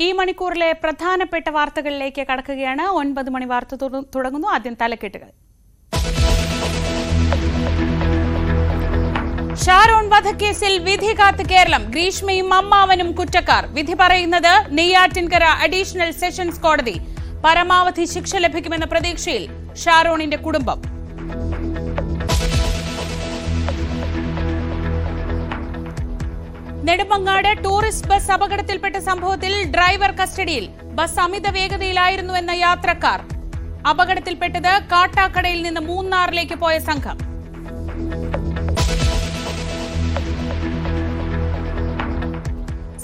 ഈ മണിക്കൂറിലെ പ്രധാനപ്പെട്ട വാർത്തകളിലേക്ക് കടക്കുകയാണ്. 9 മണി വാർത്ത തുടങ്ങുന്നു. ആദ്യം തലക്കെട്ടുകൾ. ഷാരോൺ വധക്കേസിൽ വിധി കാത്ത് കേരളം. ഗ്രീഷ്മയും അമ്മാവനും കുറ്റക്കാർ. വിധി പറയുന്നത് നെയ്യാറ്റിൻകര അഡീഷണൽ സെഷൻസ് കോടതി. പരമാവധി ശിക്ഷ ലഭിക്കുമെന്ന പ്രതീക്ഷയിൽ ഷാരോണിന്റെ കുടുംബം. നെടുമങ്ങാട് ടൂറിസ്റ്റ് ബസ് അപകടത്തിൽപ്പെട്ട സംഭവത്തിൽ ഡ്രൈവർ കസ്റ്റഡിയിൽ. ബസ് അമിത വേഗതയിലായിരുന്നുവെന്ന യാത്രക്കാർ. അപകടത്തിൽപ്പെട്ടത് കാട്ടാക്കടയിൽ നിന്ന് മൂന്നാറിലേക്ക് പോയ സംഘം.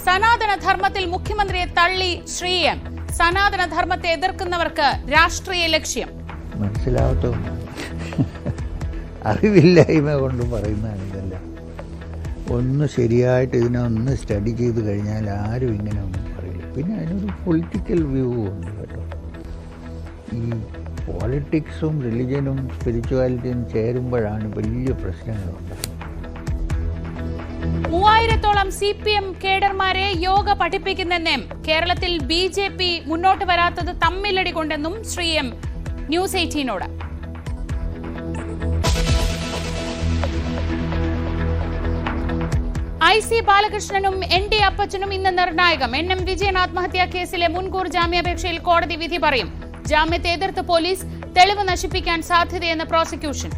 സനാതനധർമ്മത്തിൽ മുഖ്യമന്ത്രിയെ തള്ളി ശ്രീ എം. സനാതനധർമ്മത്തെ എതിർക്കുന്നവർക്ക് രാഷ്ട്രീയ ലക്ഷ്യം. മനസ്സിലാവത്തോ? അറിവില്ലായ്മ കൊണ്ട് പറയുന്നതാണ് ഇതെല്ലാം. ഒന്ന് ശരിയായിട്ട് ഇതിനൊന്ന് സ്റ്റഡി ചെയ്ത് കഴിഞ്ഞാൽ ആരും ഇങ്ങനെ ഒന്നും പറയില്ല. പിന്നെ അതിനൊരു പൊളിറ്റിക്കൽ വ്യൂ ഉണ്ട് കേട്ടോ. ഈ പോളിറ്റിക്സും റിലിജനും സ്പിരിച്വാലിറ്റിയും ചേരുമ്പോഴാണ് വലിയ പ്രശ്നങ്ങളുണ്ടാകുന്നത്. 3000-ഓളം CPM കേഡർമാരെ യോഗ പഠിപ്പിക്കുന്നെന്നും കേരളത്തിൽ BJP മുന്നോട്ട് വരാത്തത് തമ്മിലടി കൊണ്ടെന്നും ശ്രീ എം ന്യൂസ് 18നോട്. IC ബാലകൃഷ്ണനും ND അപ്പച്ചനും ഇന്ന് നിർണായകം. NM വിജയൻ ആത്മഹത്യാ കേസിലെ മുൻകൂർ ജാമ്യാപേക്ഷയിൽ കോടതി വിധി പറയും. ജാമ്യത്തെ എതിർത്ത് പോലീസ്. തെളിവ് നശിപ്പിക്കാൻ സാധ്യതയെന്ന് പ്രോസിക്യൂഷൻ.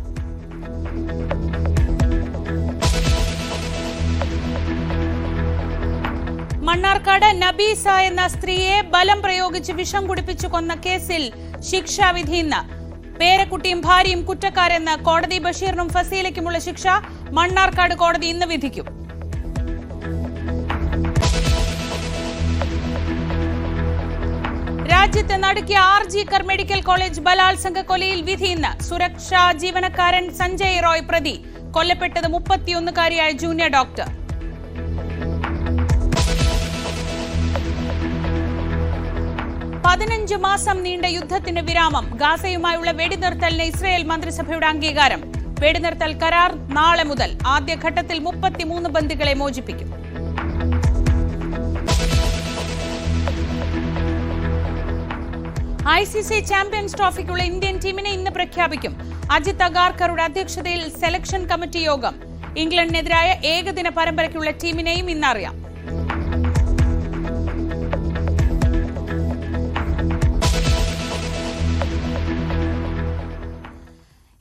മണ്ണാർക്കാട് നബീസ എന്ന സ്ത്രീയെ ബലം പ്രയോഗിച്ച് വിഷം കുടിപ്പിച്ചു കൊന്ന കേസിൽ ശിക്ഷാവിധി ഇന്ന്. പേരക്കുട്ടിയും ഭാര്യയും കുറ്റക്കാരെന്ന് കോടതി. ബഷീറിനും ഫസീലയ്ക്കുമുള്ള ശിക്ഷ മണ്ണാർക്കാട് കോടതി ഇന്ന് വിധിക്കും. രാജ്യത്തെ നടുക്കിയ RG കർ മെഡിക്കൽ കോളേജ് ബലാത്സംഗ കൊലയിൽ വിധി ഇന്ന്. സുരക്ഷാ ജീവനക്കാരൻ സഞ്ജയ് റോയ് പ്രതി. കൊല്ലപ്പെട്ടത് 31-കാരിയായ ജൂനിയർ ഡോക്ടർ. പതിനഞ്ച് മാസം നീണ്ട യുദ്ധത്തിന് വിരാമം. ഗാസയുമായുള്ള വെടിനിർത്തലിന് ഇസ്രയേൽ മന്ത്രിസഭയുടെ അംഗീകാരം. വെടിനിർത്തൽ കരാർ നാളെ മുതൽ. ആദ്യഘട്ടത്തിൽ 33 ബന്ദികളെ മോചിപ്പിക്കും. ICC ചാമ്പ്യൻസ് ട്രോഫിക്കുള്ള ഇന്ത്യൻ ടീമിനെ ഇന്ന് പ്രഖ്യാപിക്കും. അജിത് അഗാർക്കറുടെ അധ്യക്ഷതയിൽ സെലക്ഷൻ കമ്മിറ്റി യോഗം. ഇംഗ്ലണ്ടിനെതിരായ ഏകദിന പരമ്പരയ്ക്കുള്ള ടീമിനെയും ഇന്നറിയാം.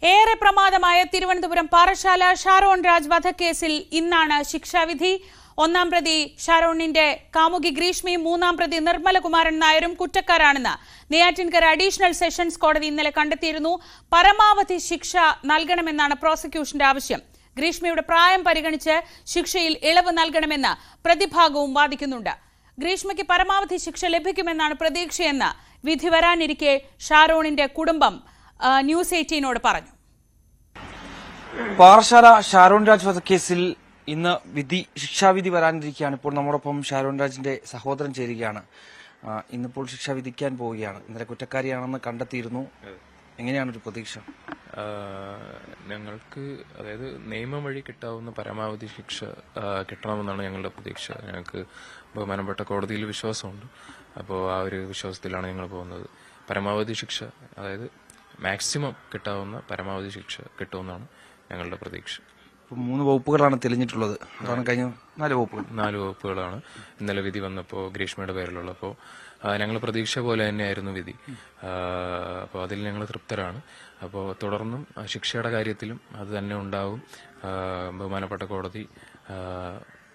ഏറെ പ്രമാദമായ തിരുവനന്തപുരം പാറശാല ഷാരോൺ രാജ് വധക്കേസിൽ ഇന്നാണ് ശിക്ഷാവിധി. 1-ാം പ്രതി ഷാരോണിന്റെ കാമുകി ഗ്രീഷ്മയും 3-ാം പ്രതി നിർമ്മലകുമാരൻ നായരും കുറ്റക്കാരാണെന്ന് നെയ്യാറ്റിൻകര അഡീഷണൽ സെഷൻസ് കോടതി ഇന്നലെ കണ്ടെത്തിയിരുന്നു. പരമാവധി ശിക്ഷ നൽകണമെന്നാണ് പ്രോസിക്യൂഷന്റെ ആവശ്യം. ഗ്രീഷ്മയുടെ പ്രായം പരിഗണിച്ച് ശിക്ഷയിൽ ഇളവ് നൽകണമെന്ന് പ്രതിഭാഗവും വാദിക്കുന്നുണ്ട്. ഗ്രീഷ്മയ്ക്ക് പരമാവധി ശിക്ഷ ലഭിക്കുമെന്നാണ് പ്രതീക്ഷയെന്ന് വിധി വരാനിരിക്കെ ഷാരോണിന്റെ കുടുംബം ന്യൂസ് 18നോട് പറഞ്ഞു. പാറശാല ഷാരോൺ രാജ് വധക്കേസിൽ ഇന്ന് ശിക്ഷാവിധി വരാനിരിക്കുകയാണ്. ഇപ്പോൾ നമ്മോടൊപ്പം ഷാരോൺ രാജിന്റെ സഹോദരൻ ചേരുകയാണ്. ഇന്നിപ്പോൾ ശിക്ഷ വിധിക്കാൻ പോവുകയാണ്. ഇന്നലെ കുറ്റക്കാരിയാണെന്ന് കണ്ടെത്തിയിരുന്നു. എങ്ങനെയാണ് ഒരു പ്രതീക്ഷ? ഞങ്ങൾക്ക് അതായത് നിയമം വഴി കിട്ടാവുന്ന പരമാവധി ശിക്ഷ കിട്ടണമെന്നാണ് ഞങ്ങളുടെ പ്രതീക്ഷ. ഞങ്ങൾക്ക് ബഹുമാനപ്പെട്ട കോടതിയിൽ വിശ്വാസമുണ്ട്. അപ്പോൾ ആ ഒരു വിശ്വാസത്തിലാണ് ഞങ്ങൾ പോകുന്നത്. പരമാവധി ശിക്ഷ അതായത് മാക്സിമം കിട്ടാവുന്ന പരമാവധി ശിക്ഷ കിട്ടുമെന്നാണ് ഞങ്ങളുടെ പ്രതീക്ഷ. 3 വകുപ്പുകളാണ് തെളിഞ്ഞിട്ടുള്ളത്. അതാണ് കഴിഞ്ഞ 4 വകുപ്പുകളാണ് ഇന്നലെ വിധി വന്നപ്പോൾ ഗ്രീഷ്മയുടെ പേരിലുള്ള. അപ്പോൾ ഞങ്ങൾ പ്രതീക്ഷ പോലെ തന്നെയായിരുന്നു വിധി. അപ്പോൾ അതിൽ ഞങ്ങൾ തൃപ്തരാണ്. അപ്പോൾ തുടർന്നും ശിക്ഷയുടെ കാര്യത്തിലും അത് തന്നെ ഉണ്ടാവും. ബഹുമാനപ്പെട്ട കോടതി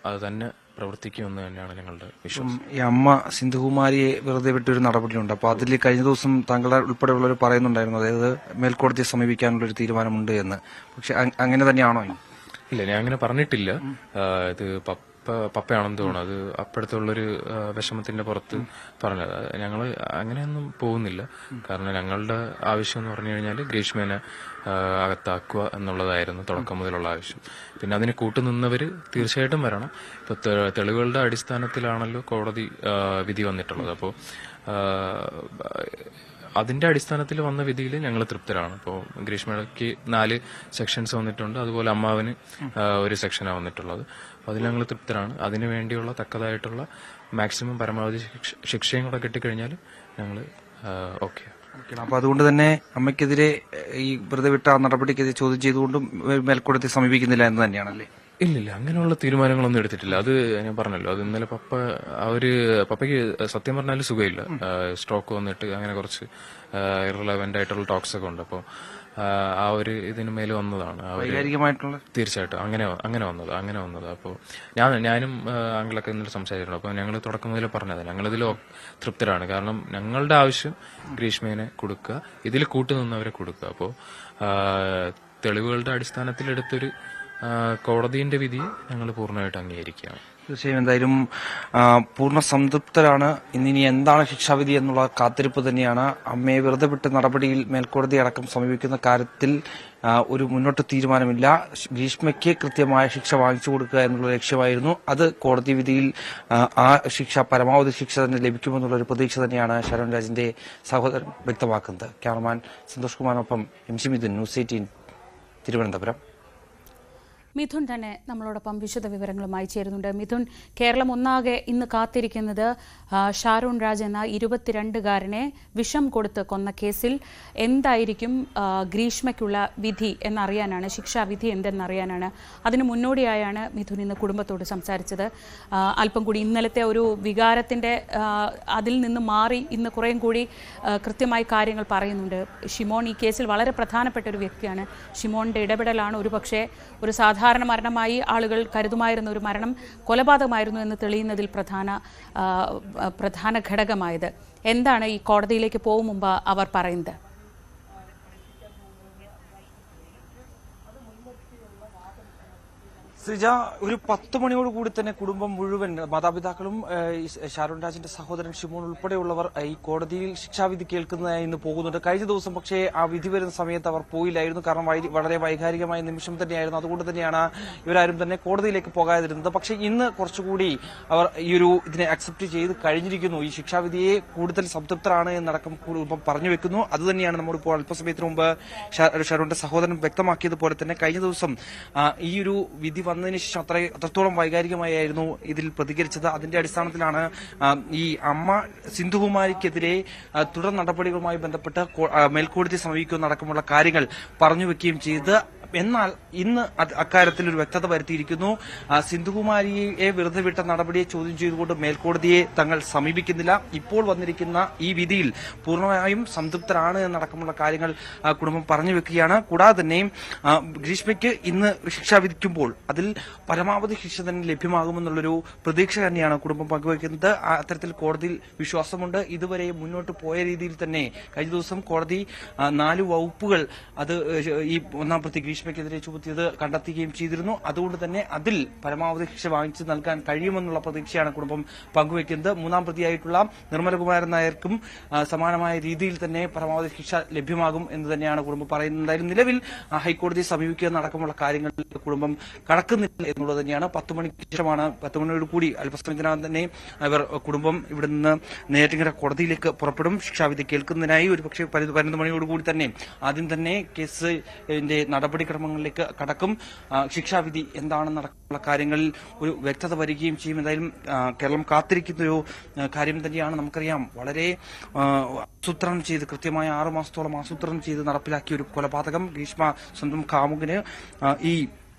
അത് തന്നെ പ്രവർത്തിക്കുമെന്ന് തന്നെയാണ് ഞങ്ങളുടെ വിശ്വാസം. ഈ അമ്മ സിന്ധുകുമാരിയെ വെറുതെ വിട്ടൊരു നടപടിയുണ്ട്. അപ്പോൾ അതിൽ കഴിഞ്ഞ ദിവസം താങ്കളെ ഉൾപ്പെടെയുള്ളവർ പറയുന്നുണ്ടായിരുന്നു, അതായത് മേൽക്കോടതിയെ സമീപിക്കാനുള്ള ഒരു തീരുമാനമുണ്ട് എന്ന്. പക്ഷെ അങ്ങനെ തന്നെയാണോ? ഇല്ല, ഞാൻ അങ്ങനെ പറഞ്ഞിട്ടില്ല. ഇത് പപ്പയാണെന്ന് തോന്നുന്നു. അത് അപ്പോഴത്തുള്ളൊരു വിഷമത്തിന്റെ പുറത്ത് പറഞ്ഞത്. ഞങ്ങൾ അങ്ങനെയൊന്നും പോകുന്നില്ല. കാരണം ഞങ്ങളുടെ ആവശ്യം എന്ന് പറഞ്ഞു കഴിഞ്ഞാൽ ഗ്രീഷ്മേനെ അകത്താക്കുക എന്നുള്ളതായിരുന്നു തുടക്കം മുതലുള്ള ആവശ്യം. പിന്നെ അതിന് കൂട്ടുനിന്നവര് തീർച്ചയായിട്ടും വരണം. ഇപ്പൊ തെളിവുകളുടെ അടിസ്ഥാനത്തിലാണല്ലോ കോടതി വിധി വന്നിട്ടുള്ളത്. അപ്പോൾ അതിന്റെ അടിസ്ഥാനത്തിൽ വന്ന വിധിയിൽ ഞങ്ങൾ തൃപ്തരാണ്. ഇപ്പോൾ ഗ്രീഷ്മയ്ക്ക് 4 സെക്ഷൻസ് വന്നിട്ടുണ്ട്. അതുപോലെ അമ്മാവന് 1 സെക്ഷനാണ് വന്നിട്ടുള്ളത്. അപ്പോൾ അതിൽ ഞങ്ങൾ തൃപ്തരാണ്. അതിനു വേണ്ടിയുള്ള തക്കതായിട്ടുള്ള മാക്സിമം പരമാവധി ശിക്ഷയും കൂടെ കിട്ടിക്കഴിഞ്ഞാൽ ഞങ്ങൾ ഓക്കെ. അപ്പൊ അതുകൊണ്ട് തന്നെ അമ്മയ്ക്കെതിരെ ഈ വെറുതെ വിട്ട നടപടിക്കെതിരെ ചോദ്യം ചെയ്തുകൊണ്ടും മേൽക്കോടതിയെ സമീപിക്കുന്നില്ല എന്ന് തന്നെയാണല്ലേ? ഇല്ലില്ല, അങ്ങനെയുള്ള തീരുമാനങ്ങളൊന്നും എടുത്തിട്ടില്ല. അത് ഞാൻ പറഞ്ഞല്ലോ, അത് ഇന്നലെ പപ്പയ്ക്ക് സത്യം പറഞ്ഞാൽ സുഖമില്ല, സ്ട്രോക്ക് വന്നിട്ട് അങ്ങനെ കുറച്ച് ഇറലവന്റ് ആയിട്ടുള്ള ടോക്സ് ഒക്കെ ഉണ്ട്. അപ്പോൾ ആ ഒരു ഇതിന് മേലെ വന്നതാണ്. തീർച്ചയായിട്ടും അങ്ങനെ വന്നത്. അപ്പോൾ ഞാനും അങ്കിളൊക്കെ ഇന്നലെ സംസാരിച്ചിട്ടുണ്ട്. അപ്പോൾ ഞങ്ങൾ തുടക്കം മുതൽ പറഞ്ഞത് ഞങ്ങളിതിൽ തൃപ്തരാണ്. കാരണം ഞങ്ങളുടെ ആവശ്യം ഗ്രീഷ്മേനെ കൊടുക്കുക, ഇതിൽ കൂട്ടുനിന്നവരെ കൊടുക്കുക. അപ്പോൾ തെളിവുകളുടെ അടിസ്ഥാനത്തിൽ എടുത്തൊരു കോടതിയുടെ വിധിയെ ഞങ്ങൾ പൂർണ്ണമായിട്ട് അംഗീകരിക്കുകയാണ്. തീർച്ചയായും എന്തായാലും പൂർണ്ണ സംതൃപ്തരാണ്. ഇന്നിനി എന്താണ് ശിക്ഷാവിധി എന്നുള്ള കാത്തിരിപ്പ് തന്നെയാണ്. അമ്മയെ വെറുതെ വിട്ട നടപടിയിൽ മേൽക്കോടതി അടക്കം സമീപിക്കുന്ന കാര്യത്തിൽ ഒരു മുന്നോട്ട് തീരുമാനമില്ല. ഗ്രീഷ്മയ്ക്ക് കൃത്യമായ ശിക്ഷ വാങ്ങിച്ചു കൊടുക്കുക എന്നുള്ള ലക്ഷ്യമായിരുന്നു. അത് കോടതി വിധിയിൽ ആ ശിക്ഷ പരമാവധി ശിക്ഷ തന്നെ ലഭിക്കുമെന്നുള്ള ഒരു പ്രതീക്ഷ തന്നെയാണ് ഷാരോൺ രാജിന്റെ സഹോദരൻ വ്യക്തമാക്കുന്നത്. ക്യാമറമാൻ സന്തോഷ് കുമാറിനൊപ്പം MC മിഥുൻ, News 18 തിരുവനന്തപുരം. മിഥുൻ തന്നെ നമ്മളോടൊപ്പം വിശദ വിവരങ്ങളുമായി ചേരുന്നുണ്ട്. മിഥുൻ, കേരളം ഒന്നാകെ ഇന്ന് കാത്തിരിക്കുന്നത് ഷാരോൺ രാജ് എന്ന 22-കാരനെ വിഷം കൊടുത്ത് കൊന്ന കേസിൽ എന്തായിരിക്കും ഗ്രീഷ്മയ്ക്കുള്ള വിധി എന്നറിയാനാണ്, ശിക്ഷാവിധി എന്തെന്നറിയാനാണ്. അതിന് മുന്നോടിയായാണ് മിഥുൻ ഇന്ന് കുടുംബത്തോട് സംസാരിച്ചത്. അല്പം കൂടി ഇന്നലത്തെ ഒരു വികാരത്തിൻ്റെ അതിൽ നിന്ന് മാറി ഇന്ന് കുറേയും കൂടി കൃത്യമായി കാര്യങ്ങൾ പറയുന്നുണ്ട്. ഷിമോൺ ഈ കേസിൽ വളരെ പ്രധാനപ്പെട്ട ഒരു വ്യക്തിയാണ്. ഷിമോണിൻ്റെ ഇടപെടലാണ് ഒരുപക്ഷെ ഒരു സാധാരണ മരണമായി ആളുകൾ കരുതുമായിരുന്ന ഒരു മരണം കൊലപാതകമായിരുന്നു എന്ന് തെളിയുന്നതിൽ പ്രധാന ഘടകമായത്. എന്താണ് ഈ കോടതിയിലേക്ക് പോകും മുമ്പ് അവർ പറയുന്നത്? ശ്രീജ, ഒരു 10 മണിയോട് കൂടി തന്നെ കുടുംബം മുഴുവൻ, മാതാപിതാക്കളും ഷാരോൺ രാജിന്റെ സഹോദരൻ ഷിമോൺ ഉൾപ്പെടെയുള്ളവർ ഈ കോടതിയിൽ ശിക്ഷാവിധി കേൾക്കുന്നതായി ഇന്ന് പോകുന്നുണ്ട്. കഴിഞ്ഞ ദിവസം പക്ഷേ ആ വിധി വരുന്ന സമയത്ത് അവർ പോയില്ലായിരുന്നു. കാരണം വളരെ വൈകാരികമായ നിമിഷം തന്നെയായിരുന്നു. അതുകൊണ്ട് തന്നെയാണ് ഇവരാരും തന്നെ കോടതിയിലേക്ക് പോകാതിരുന്നത്. പക്ഷേ ഇന്ന് കുറച്ചുകൂടി അവർ ഇതിനെ അക്സെപ്റ്റ് ചെയ്ത് കഴിഞ്ഞിരിക്കുന്നു. ഈ ശിക്ഷാവിധിയെ കൂടുതൽ സംതൃപ്തരാണ് എന്നടക്കം കുടുംബം പറഞ്ഞു വെക്കുന്നു. അതുതന്നെയാണ് നമ്മളിപ്പോൾ അല്പസമയത്തിന് മുമ്പ് ഷാരോണിന്റെ സഹോദരൻ വ്യക്തമാക്കിയതുപോലെ തന്നെ കഴിഞ്ഞ ദിവസം ഈ ഒരു വിധി വന്നതിന് ശേഷം അത്രത്തോളം വൈകാരികമായിരുന്നു ഇതിൽ പ്രതികരിച്ചത്. അതിന്റെ അടിസ്ഥാനത്തിലാണ് ഈ അമ്മ സിന്ധുകുമാരിക്കെതിരെ തുടർ നടപടികളുമായി ബന്ധപ്പെട്ട് മേൽക്കോടതി സമീപിക്കുന്നതടക്കമുള്ള കാര്യങ്ങൾ പറഞ്ഞു വെക്കുകയും ചെയ്ത്. എന്നാൽ ഇന്ന് അക്കാര്യത്തിൽ ഒരു വ്യക്തത വരുത്തിയിരിക്കുന്നു. സിന്ധുകുമാരിയെ വെറുതെ വിട്ട നടപടിയെ ചോദ്യം ചെയ്തുകൊണ്ട് മേൽക്കോടതിയെ തങ്ങൾ സമീപിക്കുന്നില്ല. ഇപ്പോൾ വന്നിരിക്കുന്ന ഈ വിധിയിൽ പൂർണ്ണമായും സംതൃപ്തരാണ് എന്നടക്കമുള്ള കാര്യങ്ങൾ കുടുംബം പറഞ്ഞു വെക്കുകയാണ്. കൂടാതെ തന്നെ ഗ്രീഷ്മയ്ക്ക് ഇന്ന് ശിക്ഷ വിധിക്കുമ്പോൾ അതിൽ പരമാവധി ശിക്ഷ തന്നെ ലഭ്യമാകുമെന്നുള്ളൊരു പ്രതീക്ഷ തന്നെയാണ് കുടുംബം പങ്കുവയ്ക്കുന്നത്. അത്തരത്തിൽ കോടതിയിൽ വിശ്വാസമുണ്ട്. ഇതുവരെ മുന്നോട്ട് പോയ രീതിയിൽ തന്നെ കഴിഞ്ഞ ദിവസം കോടതി 4 വകുപ്പുകൾ അത് ഈ ഒന്നാം പ്രതി ഗ്രീഷ്മയ്ക്കെതിരെ ചുമത്തിയത് കണ്ടെത്തുകയും ചെയ്തിരുന്നു. അതുകൊണ്ട് തന്നെ അതിൽ പരമാവധി ശിക്ഷ വാങ്ങിച്ചു നൽകാൻ കഴിയുമെന്നുള്ള പ്രതീക്ഷയാണ് കുടുംബം പങ്കുവയ്ക്കുന്നത്. 3-ാം പ്രതിയായിട്ടുള്ള നിർമ്മലകുമാരൻ നായർക്കും സമാനമായ രീതിയിൽ തന്നെ പരമാവധി ശിക്ഷ ലഭ്യമാകും എന്ന് തന്നെയാണ് കുടുംബം പറയുന്നത്. എന്തായാലും നിലവിൽ ഹൈക്കോടതിയെ സമീപിക്കുക അടക്കമുള്ള കാര്യങ്ങളിൽ കുടുംബം കടക്കുന്നില്ല എന്നുള്ളത് തന്നെയാണ്. 10 മണിക്ക് ശേഷമാണ്, 10 മണിയോട് കൂടി അല്പസമയത്തിനകം തന്നെ കുടുംബം ഇവിടെ നിന്ന് നേരിട്ട് കോടതിയിലേക്ക് പുറപ്പെടും. ശിക്ഷാവിധി കേൾക്കുന്നതിനായി ഒരുപക്ഷെ 11 മണിയോട് കൂടി തന്നെ ആദ്യം തന്നെ കേസിന്റെ നടപടിക്രമങ്ങളിലേക്ക് കടക്കും. ശിക്ഷാവിധി എന്താണെന്ന് നടക്കുന്ന കാര്യങ്ങളിൽ ഒരു വ്യക്തത വരികയും ചെയ്യും. എന്തായാലും കേരളം കാത്തിരിക്കുന്ന ഒരു കാര്യം തന്നെയാണ്. നമുക്കറിയാം, വളരെ ആസൂത്രണം ചെയ്ത് കൃത്യമായ 6 മാസത്തോളം ആസൂത്രണം ചെയ്ത് നടപ്പിലാക്കിയ ഒരു കൊലപാതകം. ഗ്രീഷ്മ സ്വന്തം കാമുകന് ഈ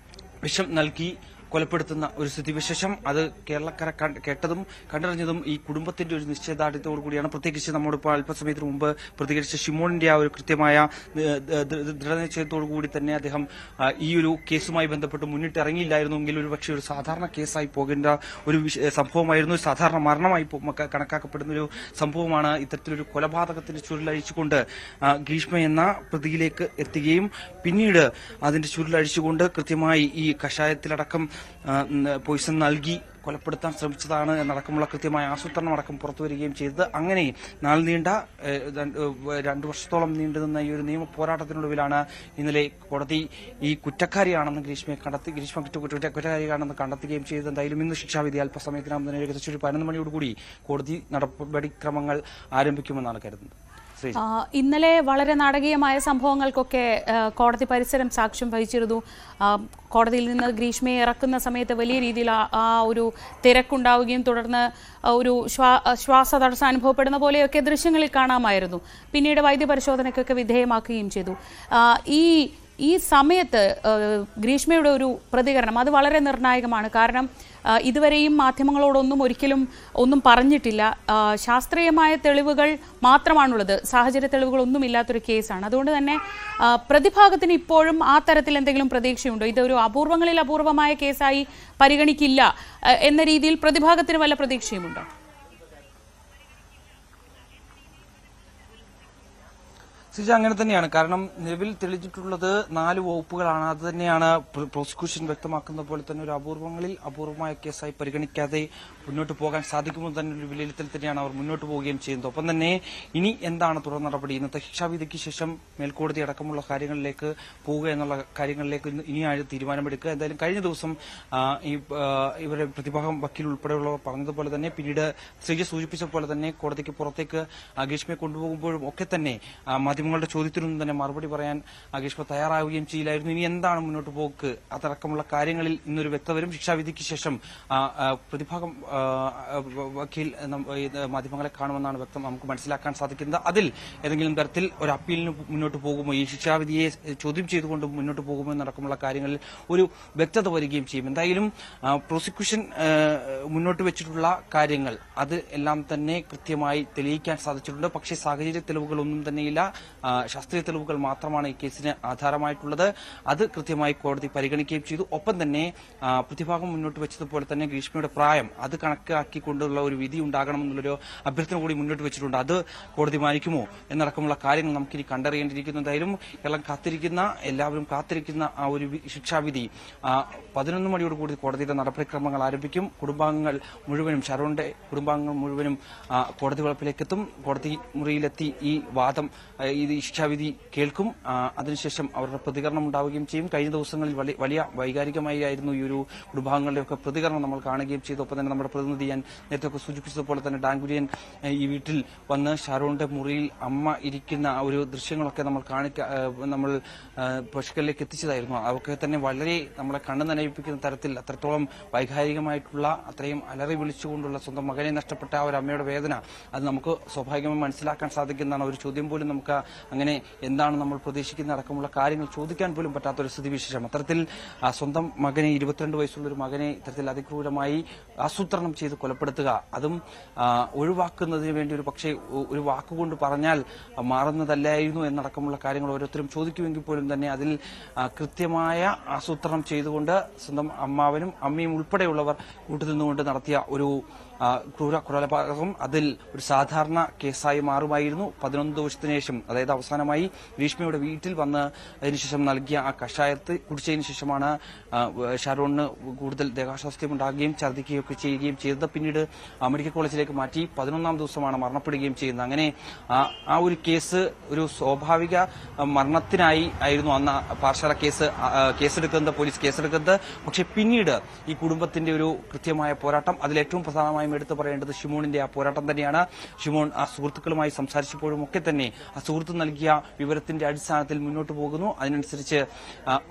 വിഷം നൽകി കൊലപ്പെടുത്തുന്ന ഒരു സ്ഥിതിവിശേഷം അത് കേരളക്കര കേട്ടതും കണ്ടറിഞ്ഞതും ഈ കുടുംബത്തിന്റെ ഒരു നിശ്ചയദാർഢ്യത്തോടു കൂടിയാണ്. പ്രത്യേകിച്ച് നമ്മളിപ്പോൾ അല്പസമയത്തിന് മുമ്പ് പ്രതികരിച്ച ഷിമോണിന്റെ ആ ഒരു കൃത്യമായ ദൃഢനിശ്ചയത്തോടു കൂടി തന്നെ അദ്ദേഹം ഈ ഒരു കേസുമായി ബന്ധപ്പെട്ട് മുന്നിട്ടിറങ്ങിയില്ലായിരുന്നെങ്കിൽ ഒരുപക്ഷെ ഒരു സാധാരണ കേസായി പോകേണ്ട ഒരു സംഭവമായിരുന്നു. സാധാരണ മരണമായി കണക്കാക്കപ്പെടുന്ന ഒരു സംഭവമാണ്. ഇത്തരത്തിലൊരു കൊലപാതകത്തിന്റെ ചുരുളഴിച്ചുകൊണ്ട് ഗ്രീഷ്മ എന്ന പ്രതിയിലേക്ക് എത്തുകയും പിന്നീട് അതിന്റെ ചുരുളഴിച്ചുകൊണ്ട് കൃത്യമായി ഈ കഷായത്തിലടക്കം പോയിസൺ നൽകി കൊലപ്പെടുത്താൻ ശ്രമിച്ചതാണ് എന്നടക്കമുള്ള കൃത്യമായ ആസൂത്രണം അടക്കം പുറത്തുവരികയും ചെയ്തത്. അങ്ങനെ നീണ്ട 2 വർഷത്തോളം നീണ്ടുനിന്ന ഈ ഒരു നിയമ പോരാട്ടത്തിനൊടുവിലാണ് ഇന്നലെ കോടതി ഈ കുറ്റക്കാരിയാണെന്ന് ഗ്രീഷ്മ കുറ്റക്കാരിയാണെന്ന് കണ്ടെത്തുകയും ചെയ്തത്. എന്തായാലും ഇന്ന് ശിക്ഷാവിധി അല്പസമയത്തിനകം തന്നെ ഏകദേശം ഒരു 11 മണിയോടുകൂടി കോടതി നടപടിക്രമങ്ങൾ ആരംഭിക്കുമെന്നാണ് കരുതുന്നത്. ഇന്നലെ വളരെ നാടകീയമായ സംഭവങ്ങൾക്കൊക്കെ കോടതി പരിസരം സാക്ഷ്യം വഹിച്ചിരുന്നു. കോടതിയിൽ നിന്ന് ഗ്രീഷ്മയെ ഇറക്കുന്ന സമയത്ത് വലിയ രീതിയിൽ ആ ഒരു തിരക്കുണ്ടാവുകയും തുടർന്ന് ഒരു ശ്വാസ തടസ്സം അനുഭവപ്പെടുന്ന പോലെയൊക്കെ ദൃശ്യങ്ങളിൽ കാണാമായിരുന്നു. പിന്നീട് വൈദ്യപരിശോധനയ്ക്കൊക്കെ വിധേയമാക്കുകയും ചെയ്തു. ഈ സമയത്ത് ഗ്രീഷ്മയുടെ ഒരു പ്രതികരണം അത് വളരെ നിർണായകമാണ്. കാരണം ഇതുവരെയും മാധ്യമങ്ങളോടൊന്നും ഒന്നും പറഞ്ഞിട്ടില്ല. ശാസ്ത്രീയമായ തെളിവുകൾ മാത്രമാണുള്ളത്, സാഹചര്യ തെളിവുകളൊന്നും ഇല്ലാത്തൊരു കേസാണ്. അതുകൊണ്ട് തന്നെ പ്രതിഭാഗത്തിന് ഇപ്പോഴും ആ തരത്തിൽ എന്തെങ്കിലും പ്രതീക്ഷയുണ്ടോ? ഇതൊരു അപൂർവങ്ങളിൽ അപൂർവമായ കേസായി പരിഗണിക്കില്ല എന്ന രീതിയിൽ പ്രതിഭാഗത്തിന് വല്ല പ്രതീക്ഷയുമുണ്ടോ? സിജ, അങ്ങനെ തന്നെയാണ്. കാരണം നിലവിൽ തെളിഞ്ഞിട്ടുള്ളത് 4 വകുപ്പുകളാണ്. അത് തന്നെയാണ് പ്രോസിക്യൂഷൻ വ്യക്തമാക്കുന്ന പോലെ തന്നെ ഒരു അപൂർവങ്ങളിൽ അപൂർവമായ കേസായി പരിഗണിക്കാതെ മുന്നോട്ട് പോകാൻ സാധിക്കുമ്പോൾ തന്നെ ഒരു വിലയിരുത്തൽ തന്നെയാണ് അവർ മുന്നോട്ട് പോവുകയും ചെയ്യുന്നത്. ഒപ്പം തന്നെ ഇനി എന്താണ് തുടർ നടപടി, ഇന്നത്തെ ശിക്ഷാവിധിക്ക് ശേഷം മേൽക്കോടതി അടക്കമുള്ള കാര്യങ്ങളിലേക്ക് പോവുക എന്നുള്ള കാര്യങ്ങളിലേക്ക് ഇനിയാണ് തീരുമാനമെടുക്കുക. എന്തായാലും കഴിഞ്ഞ ദിവസം ഇവരുടെ പ്രതിഭാഗം വക്കീൽ ഉൾപ്പെടെയുള്ളവർ പറഞ്ഞതുപോലെ തന്നെ പിന്നീട് ശ്രീജ സൂചിപ്പിച്ച പോലെ തന്നെ കോടതിക്ക് പുറത്തേക്ക് ഗ്രീഷ്മയെ കൊണ്ടുപോകുമ്പോഴും ഒക്കെ തന്നെ മാധ്യമങ്ങളുടെ ചോദ്യത്തിനൊന്നും തന്നെ മറുപടി പറയാൻ ഗ്രീഷ്മ തയ്യാറാവുകയും ചെയ്യില്ലായിരുന്നു. ഇനി എന്താണ് മുന്നോട്ട് പോക്ക് അതടക്കമുള്ള കാര്യങ്ങളിൽ ഇന്നൊരു വ്യക്തത വരും. ശിക്ഷാവിധിക്ക് ശേഷം പ്രതിഭാഗം വക്കീൽ മാധ്യമങ്ങളെ കാണുമെന്നാണ് നമുക്ക് മനസ്സിലാക്കാൻ സാധിക്കുന്നത്. അതിൽ ഏതെങ്കിലും തരത്തിൽ ഒരു അപ്പീലിന് മുന്നോട്ട് പോകുമോ, ഈ ശിക്ഷാവിധിയെ ചോദ്യം ചെയ്തുകൊണ്ട് മുന്നോട്ട് പോകുമോ എന്നടക്കമുള്ള കാര്യങ്ങളിൽ ഒരു വ്യക്തത വരികയും ചെയ്യും. എന്തായാലും പ്രോസിക്യൂഷൻ മുന്നോട്ട് വെച്ചിട്ടുള്ള കാര്യങ്ങൾ അത് എല്ലാം തന്നെ കൃത്യമായി തെളിയിക്കാൻ സാധിച്ചിട്ടുണ്ട്. പക്ഷേ സാഹചര്യ തെളിവുകളൊന്നും തന്നെയില്ല, ശാസ്ത്രീയ തെളിവുകൾ മാത്രമാണ് ഈ കേസിന് ആധാരമായിട്ടുള്ളത്. അത് കൃത്യമായി കോടതി പരിഗണിക്കുകയും ചെയ്തു. ഒപ്പം തന്നെ പ്രതിഭാഗം മുന്നോട്ട് വെച്ചതുപോലെ തന്നെ ഗ്രീഷ്മയുടെ പ്രായം അത് കണക്കാക്കിക്കൊണ്ടുള്ള ഒരു വിധി ഉണ്ടാകണമെന്നുള്ളൊരു അഭ്യർത്ഥന കൂടി മുന്നോട്ട് വെച്ചിട്ടുണ്ട്. അത് കോടതി മാനിക്കുമോ എന്നടക്കമുള്ള കാര്യങ്ങൾ നമുക്കിനി കണ്ടറിയേണ്ടിയിരിക്കുന്നു. എന്തായാലും എല്ലാവരും കാത്തിരിക്കുന്ന ആ ഒരു ശിക്ഷാവിധി 11 മണിയോടുകൂടി കോടതിയുടെ നടപടിക്രമങ്ങൾ ആരംഭിക്കും. കുടുംബാംഗങ്ങൾ മുഴുവനും, ഷാരോണിന്റെ കുടുംബാംഗങ്ങൾ മുഴുവനും കോടതി വളപ്പിലേക്ക് എത്തും. കോടതി മുറിയിലെത്തി ഈ വാദം, ഈ ശിക്ഷാവിധി കേൾക്കും. അതിനുശേഷം അവരുടെ പ്രതികരണം ഉണ്ടാവുകയും ചെയ്യും. കഴിഞ്ഞ ദിവസങ്ങളിൽ വലിയ വൈകാരികമായി ആയിരുന്നു ഈ ഒരു കുടുംബാംഗങ്ങളുടെയൊക്കെ പ്രതികരണം നമ്മൾ കാണുകയും ചെയ്തു. ഒപ്പം തന്നെ നമ്മുടെ പ്രതിനിധി ഞാൻ നേരത്തെ സൂചിപ്പിച്ചതുപോലെ തന്നെ ഡാൻകുര്യൻ ഈ വീട്ടിൽ വന്ന് ഷാരോണിന്റെ മുറിയിൽ അമ്മ ഇരിക്കുന്ന ഒരു ദൃശ്യങ്ങളൊക്കെ നമ്മൾ പ്രേക്ഷകരിലേക്ക് എത്തിച്ചതായിരുന്നു. അതൊക്കെ തന്നെ വളരെ നമ്മളെ കണ്ണു നനയിപ്പിക്കുന്ന തരത്തിൽ അത്രത്തോളം വൈകാരികമായിട്ടുള്ള, അത്രയും അലറി വിളിച്ചുകൊണ്ടുള്ള സ്വന്തം മകനെ നഷ്ടപ്പെട്ട ആ ഒരു അമ്മയുടെ വേദന അത് നമുക്ക് സ്വാഭാവികമായി മനസ്സിലാക്കാൻ സാധിക്കുന്നതാണ്. ഒരു ചോദ്യം പോലും നമുക്ക് അങ്ങനെ എന്താണ് നമ്മൾ പ്രതീക്ഷിക്കുന്ന അടക്കമുള്ള കാര്യങ്ങൾ ചോദിക്കാൻ പോലും പറ്റാത്തൊരു സ്ഥിതിവിശേഷം. അത്തരത്തിൽ സ്വന്തം മകനെ, 22 വയസ്സുള്ള ഒരു മകനെ ഇത്തരത്തിൽ അതിക്രൂരമായി ആസൂത്രണം ചെയ്ത് കൊലപ്പെടുത്തുക, അതും ഒഴിവാക്കുന്നതിന് വേണ്ടി ഒരു പക്ഷേ ഒരു വാക്കുകൊണ്ട് പറഞ്ഞാൽ മാറുന്നതല്ലായിരുന്നു എന്നടക്കമുള്ള കാര്യങ്ങൾ ഓരോരുത്തരും ചോദിക്കുമെങ്കിൽ പോലും തന്നെ അതിൽ കൃത്യമായ ആസൂത്രണം ചെയ്തുകൊണ്ട് സ്വന്തം അമ്മാവനും അമ്മയും ഉൾപ്പെടെയുള്ളവർ കൂട്ടുനിന്നുകൊണ്ട് നടത്തിയ ഒരു കൊലപാതകം അതിൽ ഒരു സാധാരണ കേസായി മാറുമായിരുന്നു. 11 ദിവസത്തിന് ശേഷം, അതായത് അവസാനമായി ഗ്രീഷ്മയുടെ വീട്ടിൽ വന്ന് അതിനുശേഷം നൽകിയ ആ കഷായത്ത് കുടിച്ചതിന് ശേഷമാണ് ഷാരോണിന് കൂടുതൽ ദേഹാസ്വാസ്ഥ്യം ഉണ്ടാകുകയും ഛർദ്ദിക്കുകയൊക്കെ ചെയ്യുകയും ചെയ്തത്. പിന്നീട് മെഡിക്കൽ കോളേജിലേക്ക് മാറ്റി 11ാം ദിവസമാണ് മരണപ്പെടുകയും ചെയ്യുന്നത്. അങ്ങനെ ആ ഒരു കേസ് ഒരു സ്വാഭാവിക മരണത്തിനായി ആയിരുന്നു അന്ന് പാറശാല കേസെടുക്കുന്നത്, പോലീസ് കേസെടുക്കുന്നത്. പക്ഷെ പിന്നീട് ഈ കുടുംബത്തിന്റെ ഒരു കൃത്യമായ പോരാട്ടം, അതിലേറ്റവും പ്രധാനമായും എടുത്തു പറയേണ്ടത് ഷിമോണിന്റെ ആ പോരാട്ടം തന്നെയാണ്. ഷിമോൺ ആ സുഹൃത്തുക്കളുമായി സംസാരിച്ചപ്പോഴും ഒക്കെ തന്നെ ആ സുഹൃത്ത് നൽകിയ വിവരത്തിന്റെ അടിസ്ഥാനത്തിൽ മുന്നോട്ട് പോകുന്നു. അതിനനുസരിച്ച്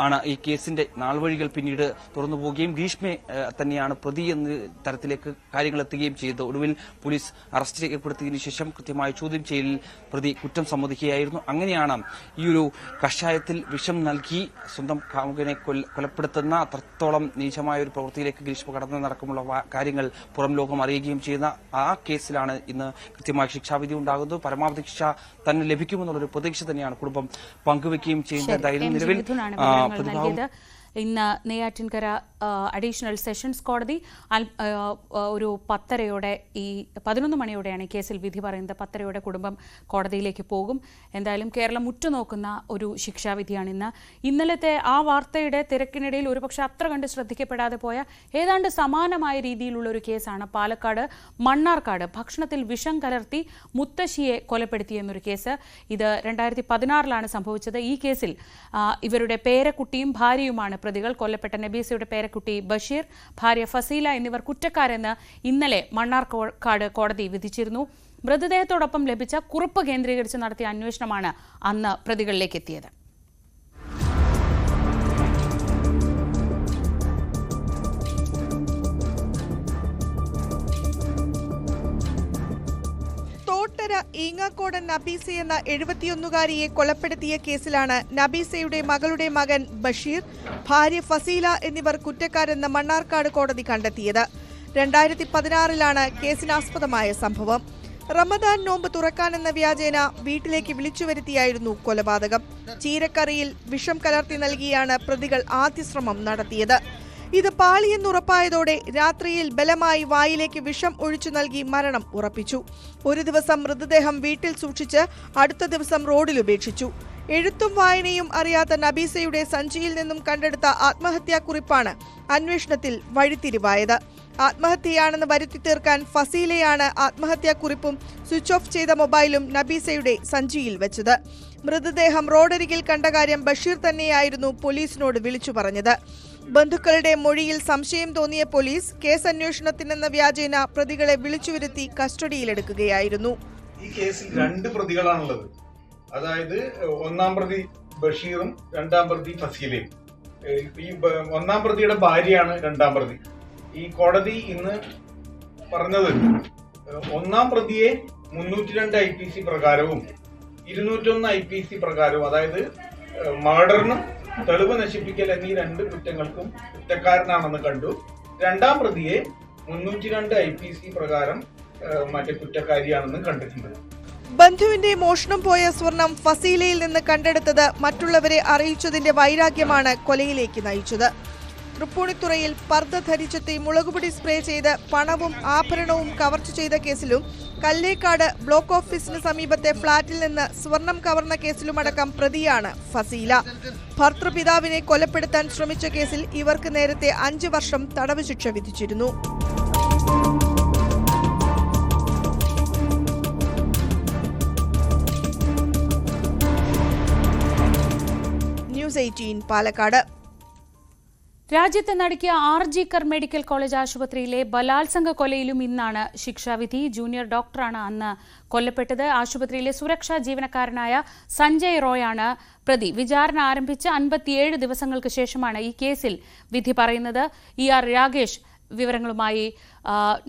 ആണ് ഈ കേസിന്റെ നാൾവഴികൾ പിന്നീട് തുറന്നു പോവുകയും ഗ്രീഷ്മയെ തന്നെയാണ് പ്രതി എന്ന തരത്തിലേക്ക് കാര്യങ്ങൾ എത്തുകയും ചെയ്തത്. ഒടുവിൽ പോലീസ് അറസ്റ്റ് രേഖപ്പെടുത്തിയതിനു ശേഷം കൃത്യമായ ചോദ്യം ചെയ്യലിൽ പ്രതി കുറ്റം സമ്മതിക്കുകയായിരുന്നു. അങ്ങനെയാണ് ഈ ഒരു കഷായത്തിൽ വിഷം നൽകി സ്വന്തം കാമുകനെ കൊലപ്പെടുത്തുന്ന അത്രത്തോളം നീചമായ ഒരു പ്രവൃത്തിയിലേക്ക് ഗ്രീഷ്മ കടന്നു നടക്കുമുള്ള കാര്യങ്ങൾ പുറം ലോകം അറിയുകയും ചെയ്യുന്ന ആ കേസിലാണ് ഇന്ന് കൃത്യമായ ശിക്ഷാവിധി ഉണ്ടാകുന്നത്. പരമാവധി ശിക്ഷ തന്നെ ലഭിക്കുമെന്നുള്ളൊരു പ്രതീക്ഷ തന്നെയാണ് കുടുംബം പങ്കുവെക്കുകയും ചെയ്യുന്നത്. എന്തായാലും നിലവിൽ ഇന്ന് നെയ്യാറ്റിൻകര അഡീഷണൽ സെഷൻസ് കോടതി ഒരു 10:30 ഈ 11 മണിയോടെയാണ് ഈ കേസിൽ വിധി പറയുന്നത്. 10:30 കുടുംബം കോടതിയിലേക്ക് പോകും. എന്തായാലും കേരളം ഉറ്റുനോക്കുന്ന ഒരു ശിക്ഷാവിധിയാണ് ഇന്ന്. ഇന്നലത്തെ ആ വാർത്തയുടെ തിരക്കിനിടയിൽ ഒരുപക്ഷെ അത്ര കണ്ട് ശ്രദ്ധിക്കപ്പെടാതെ പോയ ഏതാണ്ട് സമാനമായ രീതിയിലുള്ള ഒരു കേസാണ് പാലക്കാട് മണ്ണാർക്കാട് ഭക്ഷണത്തിൽ വിഷം കലർത്തി മുത്തശ്ശിയെ കൊലപ്പെടുത്തിയെന്നൊരു കേസ്. ഇത് 2016 സംഭവിച്ചത്. ഈ കേസിൽ ഇവരുടെ പേരക്കുട്ടിയും ഭാര്യയുമാണ് പ്രതികൾ. കൊല്ലപ്പെട്ട നബീസയുടെ പേരക്കുട്ടി ബഷീർ, ഭാര്യ ഫസീല എന്നിവർ കുറ്റക്കാരെന്ന് ഇന്നലെ മണ്ണാർക്കാട് കോടതി വിധിച്ചിരുന്നു. മൃതദേഹത്തോടൊപ്പം ലഭിച്ച കുറിപ്പ് കേന്ദ്രീകരിച്ച് നടത്തിയ അന്വേഷണമാണ് അന്ന് പ്രതികളിലേക്ക് എത്തിയത്. ഈങ്ങാക്കോടൻ നബീസ എന്ന 71-കാരിയെ കൊലപ്പെടുത്തിയ കേസിലാണ് നബീസയുടെ മകളുടെ മകൻ ബഷീർ, ഭാര്യ ഫസീല എന്നിവർ കുറ്റക്കാരെന്ന് മണ്ണാർക്കാട് കോടതി കണ്ടെത്തിയത്. 2016-ലാണ് കേസിനാസ്പദമായ സംഭവം. റമദാൻ നോമ്പ് തുറക്കാനെന്ന വ്യാജേന വീട്ടിലേക്ക് വിളിച്ചുവരുത്തിയായിരുന്നു കൊലപാതകം. ചീരക്കറിയിൽ വിഷം കലർത്തി നൽകിയാണ് പ്രതികൾ ആദ്യ ശ്രമം നടത്തിയത്. ഇത് പാളിയെന്നുറപ്പായതോടെ രാത്രിയിൽ ബലമായി വായിലേക്ക് വിഷം ഒഴിച്ചു നൽകി മരണം ഉറപ്പിച്ചു. ഒരു ദിവസം മൃതദേഹം വീട്ടിൽ സൂക്ഷിച്ച് അടുത്ത ദിവസം റോഡിൽ ഉപേക്ഷിച്ചു. എഴുത്തും വായനയും അറിയാത്ത നബീസയുടെ സഞ്ചിയിൽ നിന്നും കണ്ടെടുത്ത ആത്മഹത്യാക്കുറിപ്പാണ് അന്വേഷണത്തിൽ വഴിത്തിരിവായത്. ആത്മഹത്യയാണെന്ന് വരുത്തി തീർക്കാൻ ഫസീലയാണ് ആത്മഹത്യാക്കുറിപ്പും സ്വിച്ച് ഓഫ് ചെയ്ത മൊബൈലും നബീസയുടെ സഞ്ചിയിൽ വെച്ചത്. മൃതദേഹം റോഡരികിൽ കണ്ട കാര്യം ബഷീർ തന്നെയായിരുന്നു പോലീസിനോട് വിളിച്ചു പറഞ്ഞത്. ബന്ധുക്കളുടെ മൊഴിയിൽ സംശയം തോന്നിയ പോലീസ് കേസ് അന്വേഷണത്തിനെന്ന വ്യാജേന പ്രതികളെ വിളിച്ചുവരുത്തി കസ്റ്റഡിയിലെടുക്കുകയായിരുന്നു. ഈ കേസിൽ 2 പ്രതികളാണുള്ളത്. അതായത് ഒന്നാം പ്രതി ബഷീറും രണ്ടാം പ്രതി ഫസീലയും. ഈ ഒന്നാം പ്രതിയുടെ ഭാര്യയാണ് രണ്ടാം പ്രതി. ഈ കോടതി ഇന്ന് പറഞ്ഞത് ഒന്നാം പ്രതിയെ 302 IPC പ്രകാരവും 201 IPC പ്രകാരവും, അതായത് മർഡറിനും തെളിവ് നശിപ്പിക്കൽ എന്നീ 2 കുറ്റങ്ങൾക്കും കുറ്റക്കാരനാണെന്ന് കണ്ടു. രണ്ടാം പ്രതിയെ 302 IPC പ്രകാരം മറ്റേ കുറ്റക്കാരിയാണെന്ന് കണ്ടിട്ടുണ്ട്. ബന്ധുവിന്റെ മോഷണം പോയ സ്വർണം ഫസീലയിൽ നിന്ന് കണ്ടെടുത്തത് മറ്റുള്ളവരെ അറിയിച്ചതിന്റെ വൈരാഗ്യമാണ് കൊലയിലേക്ക് നയിച്ചത്. തൃപ്പൂണിത്തുറയിൽ പർദ്ദ ധരിച്ചെത്തി മുളകുപൊടി സ്പ്രേ ചെയ്ത് പണവും ആഭരണവും കവർച്ച ചെയ്ത കേസിലും കല്ലേക്കാട് ബ്ലോക്ക് ഓഫീസിന് സമീപത്തെ ഫ്ളാറ്റിൽ നിന്ന് സ്വർണം കവർന്ന കേസിലുമടക്കം പ്രതിയാണ് ഫസീല. ഭർത്തൃപിതാവിനെ കൊലപ്പെടുത്താൻ ശ്രമിച്ച കേസിൽ ഇവർക്ക് നേരത്തെ 5 വർഷം തടവ് ശിക്ഷ വിധിച്ചിരുന്നു. ന്യൂസ് 18 പാലക്കാട്. രാജ്യത്തെ നടുക്കിയ ആർജിക്കർ മെഡിക്കൽ കോളേജ് ആശുപത്രിയിലെ ബലാത്സംഗ കൊലയിലും ഇന്നാണ് ശിക്ഷാവിധി. ജൂനിയർ ഡോക്ടറാണ് അന്ന് കൊല്ലപ്പെട്ടത്. ആശുപത്രിയിലെ സുരക്ഷാ ജീവനക്കാരനായ സഞ്ജയ് റോയാണ് പ്രതി. വിചാരണ ആരംഭിച്ച് 57 ദിവസങ്ങൾക്ക് ശേഷമാണ് ഈ കേസിൽ വിധി പറയുന്നത്. ER രാകേഷ് വിവരങ്ങളുമായി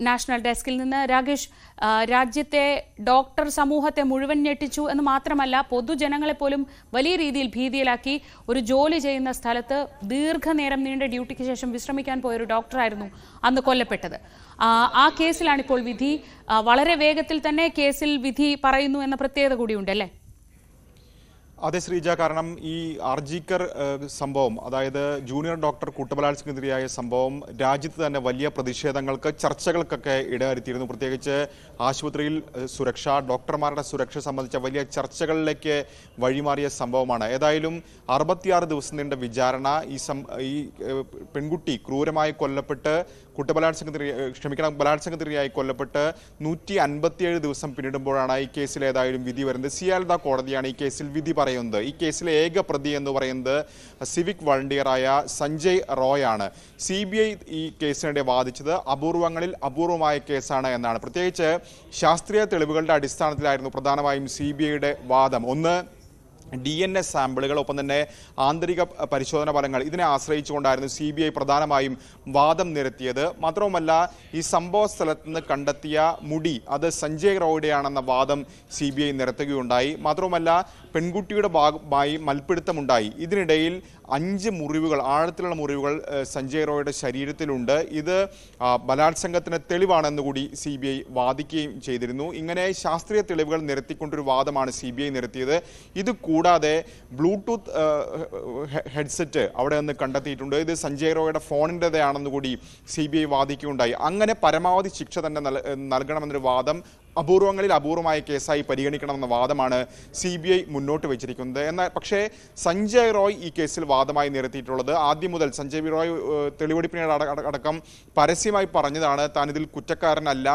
നാഷണൽ ഡെസ്കിൽ നിന്ന്. രാകേഷ്, രാജ്യത്തെ ഡോക്ടർ സമൂഹത്തെ മുഴുവൻ ഞെട്ടിച്ചു എന്ന് മാത്രമല്ല, പൊതുജനങ്ങളെ പോലും വലിയ രീതിയിൽ ഭീതിയിലാക്കി. ഒരു ജോലി ചെയ്യുന്ന സ്ഥലത്ത് ദീർഘനേരം നീണ്ട ഡ്യൂട്ടിക്ക് ശേഷം വിശ്രമിക്കാൻ പോയൊരു ഡോക്ടറായിരുന്നു അന്ന് കൊല്ലപ്പെട്ടത്. ആ കേസിലാണിപ്പോൾ വിധി. വളരെ വേഗത്തിൽ തന്നെ കേസിൽ വിധി പറയുന്നു എന്ന പ്രത്യേകത കൂടിയുണ്ടല്ലേ? അതെ ശ്രീജ, കാരണം ഈ ആർജിക്കർ സംഭവം, അതായത് ജൂനിയർ ഡോക്ടർ കൂട്ടബലാത്സംഗത്തിനിരയായ സംഭവം രാജ്യത്ത് തന്നെ വലിയ പ്രതിഷേധങ്ങൾക്ക്, ചർച്ചകൾക്കൊക്കെ ഇടവരുത്തിയിരുന്നു. പ്രത്യേകിച്ച് ആശുപത്രിയിൽ സുരക്ഷ, ഡോക്ടർമാരുടെ സുരക്ഷ സംബന്ധിച്ച വലിയ ചർച്ചകളിലേക്ക് വഴിമാറിയ സംഭവമാണ്. ഏതായാലും 66 ദിവസം നീണ്ട വിചാരണ. ഈ പെൺകുട്ടി ക്രൂരമായി കൊല്ലപ്പെട്ട് ബലാത്സംഗത്തിനിരയായി കൊല്ലപ്പെട്ട് 157 ദിവസം പിന്നിടുമ്പോഴാണ് ഈ കേസിൽ ഏതായാലും വിധി വരുന്നത്. സിയാൽദ കോടതിയാണ് ഈ കേസിൽ വിധി പറയുന്നത്. ഈ കേസിലെ ഏക പ്രതി എന്ന് പറയുന്നത് സിവിക് വളണ്ടിയറായ സഞ്ജയ് റോയാണ്. CBI ഈ കേസിനിടെ വാദിച്ചത് അപൂർവങ്ങളിൽ അപൂർവമായ കേസാണ് എന്നാണ്. പ്രത്യേകിച്ച് ശാസ്ത്രീയ തെളിവുകളുടെ അടിസ്ഥാനത്തിലായിരുന്നു പ്രധാനമായും CBIയുടെ വാദം. ഒന്ന്, DNA സാമ്പിളുകൾ, ഒപ്പം തന്നെ ആന്തരിക പരിശോധന ഫലങ്ങൾ, ഇതിനെ ആശ്രയിച്ചുകൊണ്ടായിരുന്നു CBI പ്രധാനമായും വാദം നിരത്തിയത്. മാത്രവുമല്ല, ഈ സംഭവ സ്ഥലത്ത് നിന്ന് കണ്ടെത്തിയ മുടി അത് സഞ്ജയ് റോയുടെയാണെന്ന വാദം CBI നിരത്തുകയുണ്ടായി. മാത്രവുമല്ല, പെൺകുട്ടിയുടെ ഭാഗമായി മൽപ്പിടുത്തമുണ്ടായി. ഇതിനിടയിൽ 5 മുറിവുകൾ, ആഴത്തിലുള്ള മുറിവുകൾ സഞ്ജയ് റോയുടെ ശരീരത്തിലുണ്ട്. ഇത് ബലാത്സംഗത്തിന് തെളിവാണെന്ന് കൂടി CBI വാദിക്കുകയും ചെയ്തിരുന്നു. ഇങ്ങനെ ശാസ്ത്രീയ തെളിവുകൾ നിരത്തിക്കൊണ്ടൊരു വാദമാണ് CBI നിരത്തിയത്. ഇത് കൂടാതെ ബ്ലൂടൂത്ത് ഹെഡ്സെറ്റ് അവിടെ നിന്ന് കണ്ടെത്തിയിട്ടുണ്ട്. ഇത് സഞ്ജയ് റോയുടെ ഫോണിൻ്റെതാണെന്ന് കൂടി CBI വാദിക്കുകയുണ്ടായി. അങ്ങനെ പരമാവധി ശിക്ഷ തന്നെ നൽകണമെന്നൊരു വാദം, അപൂർവങ്ങളിൽ അപൂർവമായ കേസായി പരിഗണിക്കണമെന്ന വാദമാണ് CBI മുന്നോട്ട് വെച്ചിരിക്കുന്നത്. എന്നാൽ പക്ഷേ സഞ്ജയ് റോയ് ഈ കേസിൽ വാദമായി നിരത്തിയിട്ടുള്ളത്, ആദ്യം മുതൽ സഞ്ജയ് റോയ് തെളിവെടുപ്പിനിടെ അടക്കം പരസ്യമായി പറഞ്ഞതാണ് താൻ ഇതിൽ കുറ്റക്കാരനല്ല,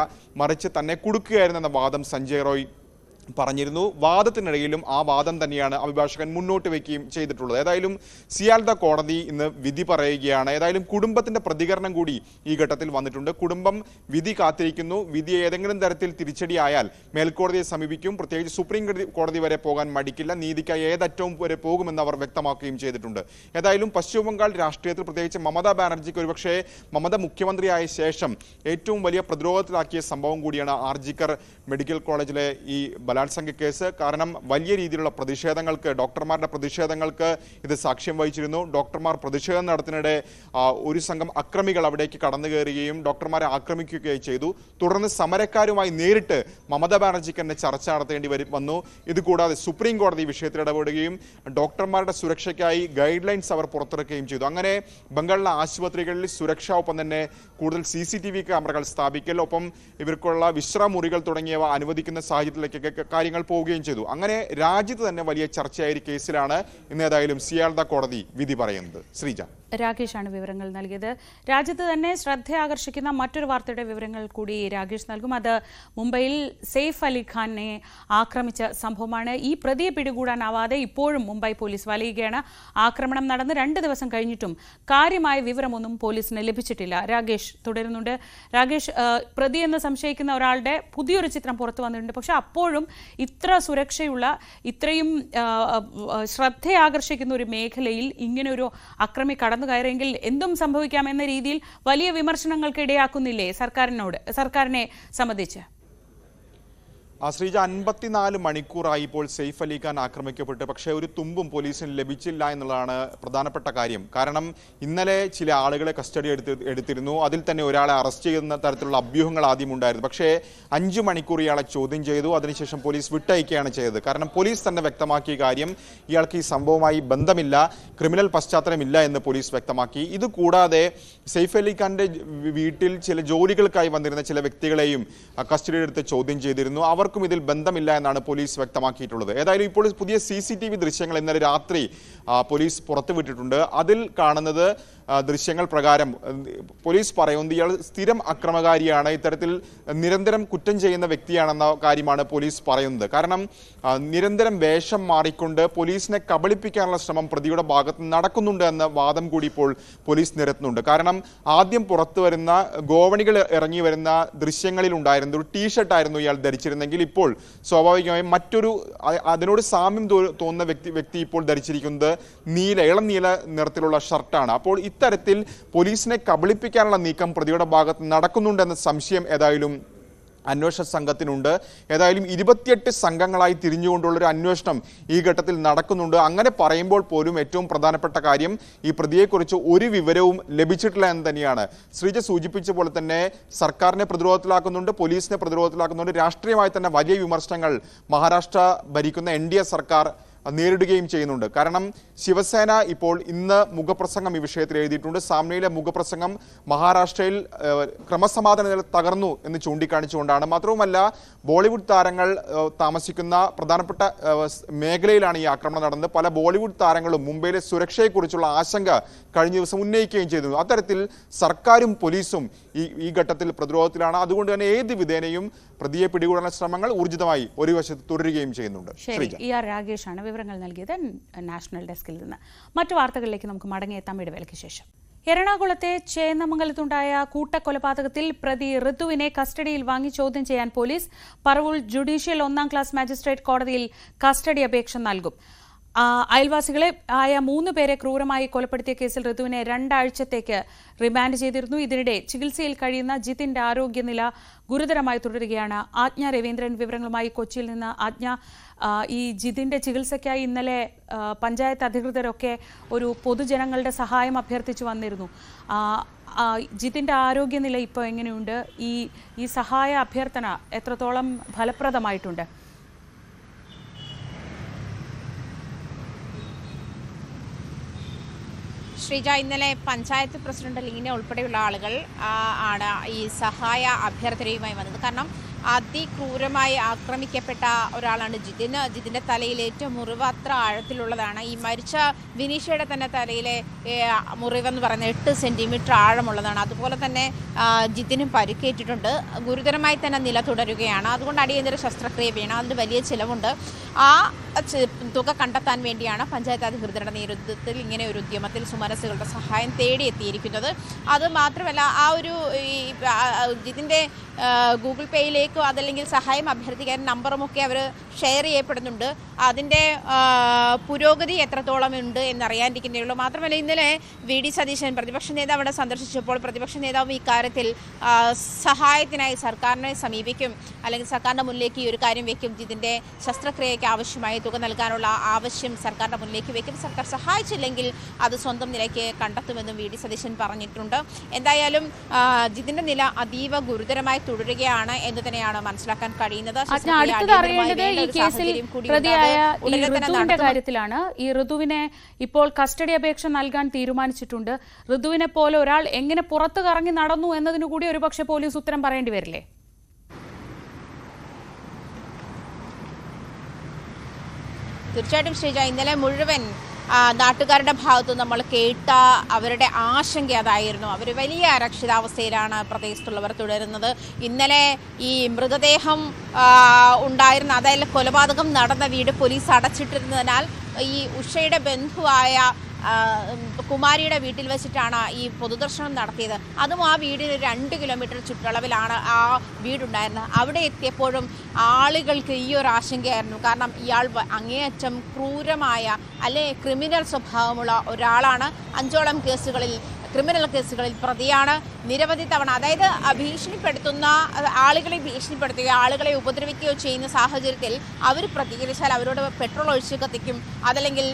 മറിച്ച് തന്നെ കുടുക്കുകയായിരുന്നെന്ന വാദം സഞ്ജയ് റോയ് പറഞ്ഞിരുന്നു. വാദത്തിനിടയിലും ആ വാദം തന്നെയാണ് അഭിഭാഷകൻ മുന്നോട്ട് വയ്ക്കുകയും ചെയ്തിട്ടുള്ളത്. ഏതായാലും സിയാൽദ കോടതി ഇന്ന് വിധി പറയുകയാണ്. ഏതായാലും കുടുംബത്തിന്റെ പ്രതികരണം കൂടി ഈ ഘട്ടത്തിൽ വന്നിട്ടുണ്ട്. കുടുംബം വിധി കാത്തിരിക്കുന്നു. വിധി ഏതെങ്കിലും തരത്തിൽ തിരിച്ചടിയായാൽ മേൽക്കോടതിയെ സമീപിക്കും. പ്രത്യേകിച്ച് സുപ്രീം കോടതി വരെ പോകാൻ മടിക്കില്ല. നീതിക്കായി ഏതറ്റവും വരെ പോകുമെന്ന് അവർ വ്യക്തമാക്കുകയും ചെയ്തിട്ടുണ്ട്. ഏതായാലും പശ്ചിമബംഗാൾ രാഷ്ട്രീയത്തിൽ പ്രത്യേകിച്ച് മമതാ ബാനർജിക്ക് ഒരുപക്ഷെ മമത മുഖ്യമന്ത്രിയായ ശേഷം ഏറ്റവും വലിയ പ്രതിരോധത്തിലാക്കിയ സംഭവം കൂടിയാണ് ആർജിക്കർ മെഡിക്കൽ കോളേജിലെ ഈ ബലാത്സംഗ കേസ്. കാരണം വലിയ രീതിയിലുള്ള പ്രതിഷേധങ്ങൾക്ക്, ഡോക്ടർമാരുടെ പ്രതിഷേധങ്ങൾക്ക് ഇത് സാക്ഷ്യം വഹിച്ചിരുന്നു. ഡോക്ടർമാർ പ്രതിഷേധം നടത്തുന്നതിനിടെ ഒരു സംഘം അക്രമികൾ അവിടേക്ക് കടന്നു കയറുകയും ഡോക്ടർമാരെ ആക്രമിക്കുകയും ചെയ്തു. തുടർന്ന് സമരക്കാരുമായി നേരിട്ട് മമതാ ബാനർജിക്ക് തന്നെ ചർച്ച നടത്തേണ്ടി വന്നു. ഇതുകൂടാതെ സുപ്രീം കോടതി വിഷയത്തിൽ ഇടപെടുകയും ഡോക്ടർമാരുടെ സുരക്ഷയ്ക്കായി ഗൈഡ് ലൈൻസ് അവർ പുറത്തിറക്കുകയും ചെയ്തു. അങ്ങനെ ബംഗാളിലെ ആശുപത്രികളിൽ സുരക്ഷ, ഒപ്പം തന്നെ കൂടുതൽ CCTV ക്യാമറകൾ സ്ഥാപിക്കൽ, ഒപ്പം ഇവർക്കുള്ള വിശ്രമമുറികൾ തുടങ്ങിയവ അനുവദിക്കുന്ന സാഹചര്യത്തിലേക്കൊക്കെ കാര്യങ്ങൾ പോവുകയും ചെയ്തു. അങ്ങനെ രാജ്യത്ത് തന്നെ വലിയ ചർച്ചയായ കേസിലാണ് ഇന്ന് ഏതായാലും സിയാൽദ കോടതി വിധി പറയുന്നത്. ശ്രീജ, രാകേഷാണ് വിവരങ്ങൾ നൽകിയത്. രാജ്യത്ത് തന്നെ ശ്രദ്ധയാകർഷിക്കുന്ന മറ്റൊരു വാർത്തയുടെ വിവരങ്ങൾ കൂടി രാകേഷ് നൽകും. അത് മുംബൈയിൽ സെയ്ഫ് അലി ഖാനെ ആക്രമിച്ച സംഭവമാണ്. ഈ പ്രതിയെ പിടികൂടാനാവാതെ ഇപ്പോഴും മുംബൈ പോലീസ് വലയുകയാണ്. ആക്രമണം നടന്ന് 2 ദിവസം കഴിഞ്ഞിട്ടും കാര്യമായ വിവരമൊന്നും പോലീസിന് ലഭിച്ചിട്ടില്ല. രാകേഷ് തുടരുന്നുണ്ട്. രാകേഷ്, പ്രതിയെന്ന് സംശയിക്കുന്ന ഒരാളുടെ പുതിയൊരു ചിത്രം പുറത്തു വന്നിട്ടുണ്ട്. പക്ഷെ അപ്പോഴും ഇത്ര സുരക്ഷയുള്ള, ഇത്രയും ശ്രദ്ധയാകർഷിക്കുന്ന ഒരു മേഖലയിൽ ഇങ്ങനൊരു അക്രമി കടന്നു കയറിയെങ്കിൽ എന്തും സംഭവിക്കാമെന്ന രീതിയിൽ വലിയ വിമർശനങ്ങൾക്ക് ഇടയാക്കുന്നില്ലേ സർക്കാരിനെ സംബന്ധിച്ച്? ശ്രീജ, 54 മണിക്കൂറായി ഇപ്പോൾ സെയ്ഫ് അലി ഖാൻ ആക്രമിക്കപ്പെട്ട്, പക്ഷേ ഒരു തുമ്പും പോലീസിന് ലഭിച്ചില്ല എന്നുള്ളതാണ് പ്രധാനപ്പെട്ട കാര്യം. കാരണം ഇന്നലെ ചില ആളുകളെ കസ്റ്റഡി എടുത്തിരുന്നു. അതിൽ തന്നെ ഒരാളെ അറസ്റ്റ് ചെയ്യുന്ന തരത്തിലുള്ള അഭ്യൂഹങ്ങൾ ആദ്യം ഉണ്ടായിരുന്നു. പക്ഷേ 5 മണിക്കൂർ ഇയാളെ ചോദ്യം ചെയ്തു. അതിനുശേഷം പോലീസ് വിട്ടയക്കുകയാണ് ചെയ്തത്. കാരണം പോലീസ് തന്നെ വ്യക്തമാക്കിയ കാര്യം, ഇയാൾക്ക് ഈ സംഭവവുമായി ബന്ധമില്ല, ക്രിമിനൽ പശ്ചാത്തലമില്ല എന്ന് പോലീസ് വ്യക്തമാക്കി. ഇതുകൂടാതെ സെയ്ഫ് അലി ഖാന്റെ വീട്ടിൽ ചില ജോലികൾക്കായി വന്നിരുന്ന ചില വ്യക്തികളെയും കസ്റ്റഡി എടുത്ത് ചോദ്യം ചെയ്തിരുന്നു. അവർക്കും ഇതിൽ ബന്ധമില്ല എന്നാണ് പോലീസ് വ്യക്തമാക്കിയിട്ടുള്ളത്. ഏതായാലും ഇപ്പോൾ പുതിയ CCTV ദൃശ്യങ്ങൾ ഇന്നലെ രാത്രി പോലീസ് പുറത്തുവിട്ടിട്ടുണ്ട്. അതിൽ കാണുന്നത് ദൃശ്യങ്ങൾ പ്രകാരം പോലീസ് പറയുന്നത് ഇയാൾ സ്ഥിരം അക്രമകാരിയാണ്, ഇത്തരത്തിൽ നിരന്തരം കുറ്റം ചെയ്യുന്ന വ്യക്തിയാണെന്ന കാര്യമാണ് പോലീസ് പറയുന്നത്. കാരണം നിരന്തരം വേഷം മാറിക്കൊണ്ട് പോലീസിനെ കബളിപ്പിക്കാനുള്ള ശ്രമം പ്രതിയുടെ ഭാഗത്ത് നടക്കുന്നുണ്ട് എന്ന വാദം കൂടി ഇപ്പോൾ പോലീസ് നിരത്തുന്നുണ്ട്. കാരണം ആദ്യം പുറത്തു വരുന്ന ഗോവണികൾ ഇറങ്ങി വരുന്ന ദൃശ്യങ്ങളിൽ ഉണ്ടായിരുന്ന ഒരു ടീഷർട്ടായിരുന്നു ഇയാൾ ധരിച്ചിരുന്നെങ്കിൽ ഇപ്പോൾ സ്വാഭാവികമായും മറ്റൊരു അതിനോട് സാമ്യം തോന്നുന്ന വ്യക്തി ഇപ്പോൾ ധരിച്ചിരിക്കുന്നത് ഇളം നീല നിറത്തിലുള്ള ഷർട്ടാണ്. അപ്പോൾ ഇത്തരത്തിൽ പോലീസിനെ കബളിപ്പിക്കാനുള്ള നീക്കം പ്രതിയുടെ ഭാഗത്ത് നടക്കുന്നുണ്ടെന്ന സംശയം ഏതായാലും അന്വേഷണ സംഘത്തിനുണ്ട്. ഏതായാലും 28 സംഘങ്ങളായി തിരിഞ്ഞുകൊണ്ടുള്ളൊരു അന്വേഷണം ഈ ഘട്ടത്തിൽ നടക്കുന്നുണ്ട്. അങ്ങനെ പറയുമ്പോൾ പോലും ഏറ്റവും പ്രധാനപ്പെട്ട കാര്യം, ഈ പ്രതിയെക്കുറിച്ച് ഒരു വിവരവും ലഭിച്ചിട്ടില്ല എന്ന് തന്നെയാണ്. ശ്രീജ സൂചിപ്പിച്ച പോലെ തന്നെ സർക്കാരിനെ പ്രതിരോധത്തിലാക്കുന്നുണ്ട്, പോലീസിനെ പ്രതിരോധത്തിലാക്കുന്നുണ്ട്. രാഷ്ട്രീയമായി തന്നെ വലിയ വിമർശനങ്ങൾ മഹാരാഷ്ട്ര ഭരിക്കുന്ന NDA സർക്കാർ നേരിടുകയും ചെയ്യുന്നുണ്ട്. കാരണം ശിവസേന ഇപ്പോൾ ഇന്ന് മുഖപ്രസംഗം ഈ വിഷയത്തിൽ എഴുതിയിട്ടുണ്ട്. സാമ്നയിലെ മുഖപ്രസംഗം മഹാരാഷ്ട്രയിൽ ക്രമസമാധാന നില തകർന്നു എന്ന് ചൂണ്ടിക്കാണിച്ചുകൊണ്ടാണ്. മാത്രവുമല്ല, ബോളിവുഡ് താരങ്ങൾ താമസിക്കുന്ന പ്രധാനപ്പെട്ട മേഖലയിലാണ് ഈ ആക്രമണം നടന്നത്. പല ബോളിവുഡ് താരങ്ങളും മുംബൈയിലെ സുരക്ഷയെക്കുറിച്ചുള്ള ആശങ്ക കഴിഞ്ഞ ദിവസം ഉന്നയിക്കുകയും ചെയ്തിരുന്നു. അത്തരത്തിൽ സർക്കാരും പോലീസും ഈ ഘട്ടത്തിൽ പ്രതിരോധത്തിലാണ്. അതുകൊണ്ട് തന്നെ ഏത് വിധേനയും പ്രതിയെ പിടികൂടാനുള്ള ശ്രമങ്ങൾ ഊർജിതമായി ഒരു വശത്ത് തുടരുകയും ചെയ്യുന്നുണ്ട്. രാകേഷാണ് വിവരങ്ങൾ നൽകിയത് നാഷണൽ ഡെസ്കിൽ നിന്ന്. മറ്റു വാർത്തകളിലേക്ക് നമുക്ക് മടങ്ങിയെത്താം ഇടവേളയ്ക്ക് ശേഷം. എറണാകുളത്തെ ചേന്നമംഗലത്തുണ്ടായ കൂട്ടക്കൊലപാതകത്തിൽ പ്രതി ഋതുവിനെ കസ്റ്റഡിയിൽ വാങ്ങി ചോദ്യം ചെയ്യാൻ police Paravur judicial 1ാം class magistrate കോടതിയിൽ കസ്റ്റഡി അപേക്ഷ നൽകും. അയൽവാസികളെ ആയ 3 പേരെ ക്രൂരമായി കൊലപ്പെടുത്തിയ കേസിൽ ഋതുവിനെ 2 ആഴ്ചത്തേക്ക് റിമാൻഡ് ചെയ്തിരുന്നു. ഇതിനിടെ ചികിത്സയിൽ കഴിയുന്ന ജിത്തിന്റെ ആരോഗ്യനില ഗുരുതരമായി തുടരുകയാണ്. ആജ്ഞ രവീന്ദ്രൻ വിവരങ്ങളുമായി കൊച്ചിയിൽ നിന്ന്. ആജ്ഞ, ഈ ജിതിന്റെ ചികിത്സയ്ക്കായി ഇന്നലെ പഞ്ചായത്ത് അധികൃതരൊക്കെ ഒരു പൊതുജനങ്ങളുടെ സഹായം അഭ്യർത്ഥിച്ചു വന്നിരുന്നു. ജിതിന്റെ ആരോഗ്യനില ഇപ്പോൾ എങ്ങനെയുണ്ട്? ഈ സഹായ അഭ്യർത്ഥന എത്രത്തോളം ഫലപ്രദമായിട്ടുണ്ട്? ശ്രീജ, ഇന്നലെ പഞ്ചായത്ത് പ്രസിഡന്റ് ലീന ഉൾപ്പെടെയുള്ള ആളുകൾ ആണ് ഈ സഹായ അഭ്യർത്ഥനയുമായി വന്നത്. കാരണം അതിക്രൂരമായി ആക്രമിക്കപ്പെട്ട ഒരാളാണ് ജിതിൻ. ജിതിൻ്റെ തലയിൽ ഏറ്റവും മുറിവ് അത്ര ആഴത്തിലുള്ളതാണ്. ഈ മരിച്ച വിനീഷയുടെ തന്നെ തലയിലെ മുറിവെന്ന് പറയുന്നത് 8 സെൻറ്റിമീറ്റർ ആഴമുള്ളതാണ്. അതുപോലെ തന്നെ ജിതിനും പരിക്കേറ്റിട്ടുണ്ട്. ഗുരുതരമായി തന്നെ നില തുടരുകയാണ്. അതുകൊണ്ട് അടിയന്തര ശസ്ത്രക്രിയ വേണം. അതിന് വലിയ ചിലവുണ്ട്. ആ തുക കണ്ടെത്താൻ വേണ്ടിയാണ് പഞ്ചായത്ത് അധികൃതരുടെ നേതൃത്വത്തിൽ ഇങ്ങനെ ഒരു ഉദ്യമത്തിൽ സുമനസ്സുകളുടെ സഹായം തേടിയെത്തിയിരിക്കുന്നത്. അത് മാത്രമല്ല, ആ ഒരു ഇതിൻ്റെ ഗൂഗിൾ പേയിലേക്കോ അതല്ലെങ്കിൽ സഹായം അഭ്യർത്ഥിക്കാൻ നമ്പറുമൊക്കെ അവർ ഷെയർ ചെയ്യപ്പെടുന്നുണ്ട്. അതിൻ്റെ പുരോഗതി എത്രത്തോളം ഉണ്ട് എന്നറിയാനിരിക്കുന്നേ ഉള്ളൂ. മാത്രമല്ല, ഇന്നലെ VD സതീശൻ പ്രതിപക്ഷ നേതാവ് അവിടെ സന്ദർശിച്ചപ്പോൾ പ്രതിപക്ഷ നേതാവ് ഇക്കാര്യത്തിൽ സഹായത്തിനായി സർക്കാരിനെ സമീപിക്കും, അല്ലെങ്കിൽ സർക്കാരിൻ്റെ മുന്നിലേക്ക് ഈ ഒരു കാര്യം വയ്ക്കും. ഇതിൻ്റെ ശസ്ത്രക്രിയയ്ക്ക് ആവശ്യമായ തുക നൽകാനുള്ള ആവശ്യം സർക്കാരിൻ്റെ മുന്നിലേക്ക് വയ്ക്കും. സർക്കാർ സഹായിച്ചില്ലെങ്കിൽ അത് സ്വന്തം നിലയ്ക്ക് കണ്ടെത്തുമെന്നും VD സതീശൻ പറഞ്ഞിട്ടുണ്ട്. എന്തായാലും ജിതിൻ്റെ നില അതീവ ഗുരുതരമായി തുടരുകയാണ് എന്ന് തന്നെയാണ് മനസ്സിലാക്കാൻ കഴിയുന്നത്. ഋതുവിന്റെ കാര്യത്തിലാണ്. ഈ ഋതുവിനെ ഇപ്പോൾ കസ്റ്റഡി അപേക്ഷ നൽകാൻ തീരുമാനിച്ചിട്ടുണ്ട്. ഋതുവിനെ പോലെ ഒരാൾ എങ്ങനെ പുറത്തു കറങ്ങി നടന്നു എന്നതിനു കൂടി ഒരുപക്ഷെ പോലീസ് ഉത്തരം പറയേണ്ടി വരില്ലേ? തീർച്ചയായിട്ടും ശ്രീജ, ഇന്നലെ മുഴുവൻ നാട്ടുകാരുടെ ഭാഗത്ത് നമ്മൾ കേട്ട അവരുടെ ആശങ്ക അതായിരുന്നു. അവർ വലിയ അരക്ഷിതാവസ്ഥയിലാണ് പ്രദേശത്തുള്ളവർ തുടരുന്നത്. ഇന്നലെ ഈ മൃതദേഹം ഉണ്ടായിരുന്ന, അതായത് കൊലപാതകം നടന്ന വീട് പോലീസ് അടച്ചിട്ടിരുന്നതിനാൽ ഈ ഉഷയുടെ ബന്ധുവായ കുമാരിയുടെ വീട്ടിൽ വെച്ചിട്ടാണ് ഈ പൊതുദർശനം നടത്തിയത്. അതും ആ വീടിന് 2 കിലോമീറ്റർ ചുറ്റളവിലാണ് ആ വീടുണ്ടായിരുന്നത്. അവിടെ എത്തിയപ്പോഴും ആളുകൾക്ക് ഈ ഒരു ആശങ്കയായിരുന്നു. കാരണം ഇയാൾ അങ്ങേയറ്റം ക്രൂരമായ അല്ലെ ക്രിമിനൽ സ്വഭാവമുള്ള ഒരാളാണ്. 5ഓളം ക്രിമിനൽ കേസുകളിൽ പ്രതിയാണ്. നിരവധി തവണ, അതായത് ഭീഷണിപ്പെടുത്തുന്ന ആളുകളെ ഭീഷണിപ്പെടുത്തുകയോ ആളുകളെ ഉപദ്രവിക്കുകയോ ചെയ്യുന്ന സാഹചര്യത്തിൽ അവർ പ്രതികരിച്ചാൽ അവരോട് പെട്രോൾ ഒഴിച്ച് കത്തിക്കും, അതല്ലെങ്കിൽ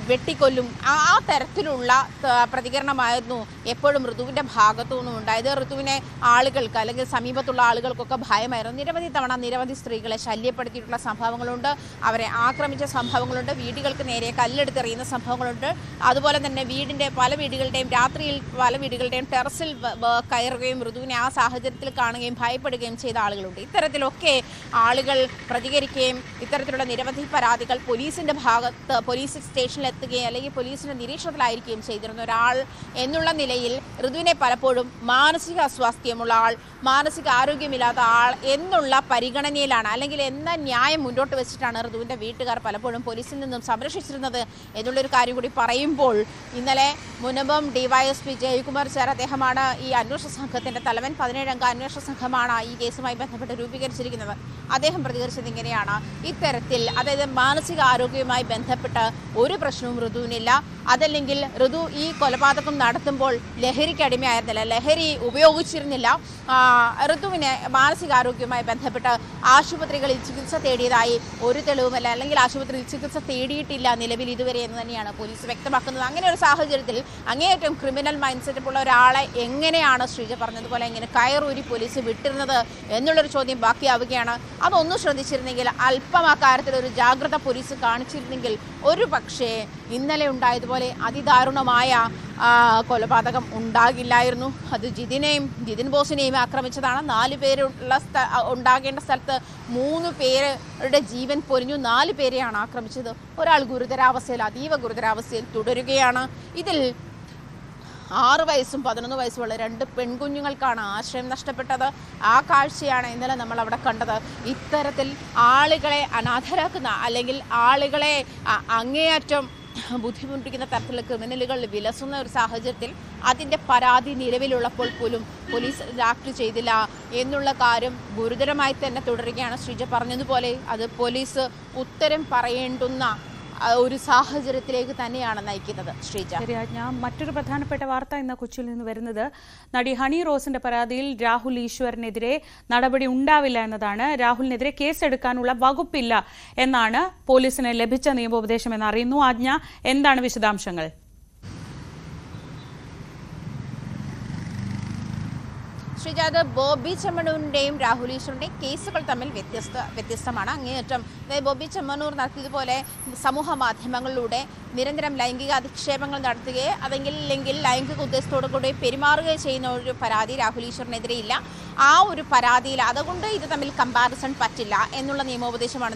വെട്ടിക്കൊല്ലും. ആ തരത്തിലുള്ള പ്രതികരണമായിരുന്നു എപ്പോഴും ഋതുവിൻ്റെ ഭാഗത്തു നിന്നും ഉണ്ടായത്. ഋതുവിനെ ആളുകൾക്ക് അല്ലെങ്കിൽ സമീപത്തുള്ള ആളുകൾക്കൊക്കെ ഭയമായിരുന്നു. നിരവധി തവണ നിരവധി സ്ത്രീകളെ ശല്യപ്പെടുത്തിയിട്ടുള്ള സംഭവങ്ങളുണ്ട്, അവരെ ആക്രമിച്ച സംഭവങ്ങളുണ്ട്, വീടുകൾക്ക് നേരെ കല്ലെടുത്തെറിയുന്ന സംഭവങ്ങളുണ്ട്. അതുപോലെ തന്നെ പല വീടുകളുടെയും രാത്രിയിൽ പല വീടുകളുടെയും ടെറസിൽ കയറുകയും ഋതുവിനെ ആ സാഹചര്യത്തിൽ കാണുകയും ഭയപ്പെടുകയും ചെയ്ത ആളുകളുണ്ട്. ഇത്തരത്തിലൊക്കെ ആളുകൾ പ്രതികരിക്കുകയും ഇത്തരത്തിലുള്ള നിരവധി പരാതികൾ പോലീസിൻ്റെ ഭാഗത്ത് പോലീസ് സ്റ്റേഷനിൽ എത്തുകയും അല്ലെങ്കിൽ പോലീസിന്റെ നിരീക്ഷണത്തിലായിരിക്കുകയും ചെയ്തിരുന്ന ഒരാൾ എന്നുള്ള നിലയിൽ ഋതുവിനെ പലപ്പോഴും മാനസിക അസ്വാസ്ഥ്യമുള്ള ആൾ, മാനസിക ആരോഗ്യമില്ലാത്ത ആൾ എന്നുള്ള പരിഗണനയിലാണ്, അല്ലെങ്കിൽ എന്ന ന്യായം മുന്നോട്ട് വെച്ചിട്ടാണ് ഋതുവിൻ്റെ വീട്ടുകാർ പലപ്പോഴും പോലീസിൽ നിന്നും സംരക്ഷിച്ചിരുന്നത് എന്നുള്ളൊരു കാര്യം കൂടി പറയുമ്പോൾ, ഇന്നലെ മുനമ്പം DYSP ജയകുമാർ സാർ, അദ്ദേഹമാണ് ഈ അന്വേഷണ സംഘത്തിൻ്റെ തലവൻ. 17-അംഗ അന്വേഷണ സംഘമാണ് ഈ കേസുമായി ബന്ധപ്പെട്ട് രൂപീകരിച്ചിരിക്കുന്നത്. അദ്ദേഹം പ്രതികരിച്ചത് ഇങ്ങനെയാണ്: ഇത്തരത്തിൽ, അതായത് മാനസിക ആരോഗ്യവുമായി ബന്ധപ്പെട്ട് ഒരു പ്രശ്നവും ഋതുവിനില്ല. അതല്ലെങ്കിൽ ഋതു ഈ കൊലപാതകം നടത്തുമ്പോൾ ലഹരിക്ക് അടിമയായിരുന്നില്ല, ലഹരി ഉപയോഗിച്ചിരുന്നില്ല. ഋതുവിന് മാനസികാരോഗ്യവുമായി ബന്ധപ്പെട്ട് ആശുപത്രികളിൽ ചികിത്സ തേടിയതായി ഒരു തെളിവുമല്ല, അല്ലെങ്കിൽ ആശുപത്രിയിൽ ചികിത്സ തേടിയിട്ടില്ല നിലവിൽ ഇതുവരെ എന്ന് തന്നെയാണ് പോലീസ് വ്യക്തമാക്കുന്നത്. അങ്ങനെ ഒരു സാഹചര്യത്തിൽ അങ്ങേയറ്റം ക്രിമിനൽ മൈൻഡ് സെറ്റപ്പുള്ള ഒരാളെ എങ്ങനെയാണ് ശ്രീജ പറഞ്ഞതുപോലെ എങ്ങനെ കയറൂരി പോലീസ് വിട്ടിരുന്നത് എന്നുള്ളൊരു ചോദ്യം ബാക്കിയാവുകയാണ്. അതൊന്നും ശ്രദ്ധിച്ചിരുന്നെങ്കിൽ, അല്പം ആ കാര്യത്തിൽ ഒരു ജാഗ്രത പോലീസ് കാണിച്ചിരുന്നെങ്കിൽ ഒരു പക്ഷേ ഇന്നലെ ഉണ്ടായതുപോലെ അതിദാരുണമായ കൊലപാതകം ഉണ്ടാകില്ലായിരുന്നു. അത് ജിതിൻ ബോസിനെയും ആക്രമിച്ചതാണ്. 4 പേരുള്ള ഉണ്ടാകേണ്ട സ്ഥലത്ത് 3 പേരുടെ ജീവൻ പൊലിഞ്ഞു. 4 പേരെയാണ് ആക്രമിച്ചത്. ഒരാൾ ഗുരുതരാവസ്ഥയിൽ, അതീവ ഗുരുതരാവസ്ഥയിൽ തുടരുകയാണ്. ഇതിൽ 6 വയസ്സും 11 വയസ്സുമുള്ള 2 പെൺകുഞ്ഞുങ്ങൾക്കാണ് ആശ്രയം നഷ്ടപ്പെട്ടത്. ആ കാഴ്ചയാണ് ഇന്നലെ നമ്മൾ അവിടെ കണ്ടത്. ഇത്തരത്തിൽ ആളുകളെ അനാഥരാക്കുന്ന, അല്ലെങ്കിൽ ആളുകളെ അങ്ങേയറ്റം ബുദ്ധിമുട്ടിക്കുന്ന തരത്തിലുള്ള ക്രിമിനലുകൾ വിലസുന്ന ഒരു സാഹചര്യത്തിൽ അതിൻ്റെ പരാതി നിലവിലുള്ളപ്പോൾ പോലും പോലീസ് ആക്ട് ചെയ്തില്ല എന്നുള്ള കാര്യം ഗുരുതരമായി തന്നെ തുടരുകയാണ്. ശ്രീജ പറഞ്ഞതുപോലെ അത് പോലീസ് ഉത്തരം പറയേണ്ടുന്ന ഒരു സാഹചര്യത്തിലേക്ക് തന്നെയാണ് നയിക്കുന്നത്. ശ്രീജ, ഞാൻ മറ്റൊരു പ്രധാനപ്പെട്ട വാർത്ത ഇന്ന് കൊച്ചിയിൽ നിന്ന് വരുന്നത്, നടി ഹണി റോസിന്റെ പരാതിയിൽ രാഹുൽ ഈശ്വറിനെതിരെ നടപടി ഉണ്ടാവില്ല എന്നതാണ്. രാഹുലിനെതിരെ കേസെടുക്കാനുള്ള വകുപ്പില്ല എന്നാണ് പോലീസിന് ലഭിച്ച നിയമോപദേശം എന്നറിയുന്നു. ആജ്ഞ, എന്താണ് വിശദാംശങ്ങൾ? ശ്രീജാത്, ബോബി ചെമ്മണൂരിന്റെയും രാഹുൽ ഈശ്വറിന്റെയും കേസുകൾ തമ്മിൽ വ്യത്യസ്തമാണ്. അങ്ങേയറ്റം ബോബി ചെമ്മണൂർ നടത്തിയതുപോലെ സമൂഹ മാധ്യമങ്ങളിലൂടെ നിരന്തരം ലൈംഗിക അധിക്ഷേപങ്ങൾ നടത്തുകയോ അല്ലെങ്കിൽ ലൈംഗിക ഉദ്ദേശത്തോടു കൂടി പെരുമാറുകയോ ചെയ്യുന്ന ഒരു പരാതി രാഹുൽ ഈശ്വറിനെതിരെ ഇല്ല. ആ ഒരു പരാതിയിൽ അതുകൊണ്ട് ഇത് തമ്മിൽ കമ്പാരിസൺ പറ്റില്ല എന്നുള്ള നിയമോപദേശമാണ്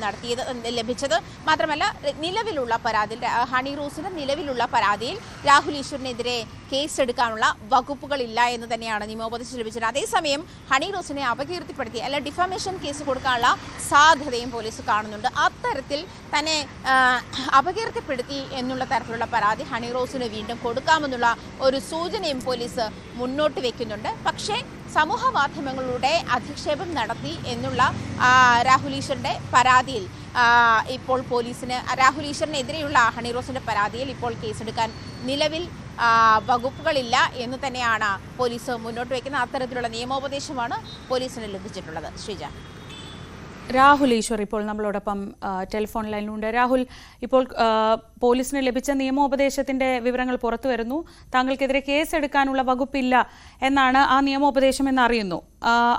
ലഭിച്ചത്. മാത്രമല്ല നിലവിലുള്ള പരാതിയിൽ ഹണി റോസിന്റെ നിലവിലുള്ള പരാതിയിൽ രാഹുൽ ഈശ്വറിനെതിരെ കേസെടുക്കാനുള്ള വകുപ്പുകളില്ല എന്ന് തന്നെയാണ് നിയമോപദേശം ലഭിച്ചത്. അതേസമയം ഹണി റോസിനെ അപകീർത്തിപ്പെടുത്തി അല്ല ഡിഫാമേഷൻ കേസ് കൊടുക്കാനുള്ള സാധ്യതയും പോലീസ് കാണുന്നുണ്ട്. അത്തരത്തിൽ തന്നെ അപകീർത്തിപ്പെടുത്തി എന്നുള്ള തരത്തിലുള്ള പരാതി ഹണി റോസിന് വീണ്ടും കൊടുക്കാമെന്നുള്ള ഒരു സൂചനയും പോലീസ് മുന്നോട്ട് വെക്കുന്നുണ്ട്. പക്ഷേ സമൂഹ മാധ്യമങ്ങളുടെ അധിക്ഷേപം നടത്തി എന്നുള്ള രാഹുൽ ഈശ്വറിന്റെ പരാതിയിൽ ഇപ്പോൾ പോലീസിന് രാഹുൽ ഈശ്വറിനെതിരെയുള്ള ഹണി റോസിന്റെ പരാതിയിൽ ഇപ്പോൾ കേസെടുക്കാൻ നിലവിൽ വകുപ്പുകളില്ല എന്ന് തന്നെയാണ് പോലീസ് മുന്നോട്ട് വയ്ക്കുന്ന അത്തരത്തിലുള്ള നിയമോപദേശമാണ് പോലീസിന് ലഭിച്ചിട്ടുള്ളത്. ശ്രീജ. രാഹുൽ ഈശ്വർ ഇപ്പോൾ നമ്മളോടൊപ്പം ടെലിഫോൺ ലൈനിലുണ്ട്. രാഹുൽ, ഇപ്പോൾ പോലീസിന് ലഭിച്ച നിയമോപദേശത്തിന്റെ വിവരങ്ങൾ പുറത്തു വരുന്നു. താങ്കൾക്കെതിരെ കേസെടുക്കാനുള്ള വകുപ്പില്ല എന്നാണ് ആ നിയമോപദേശം എന്ന് അറിയുന്നു.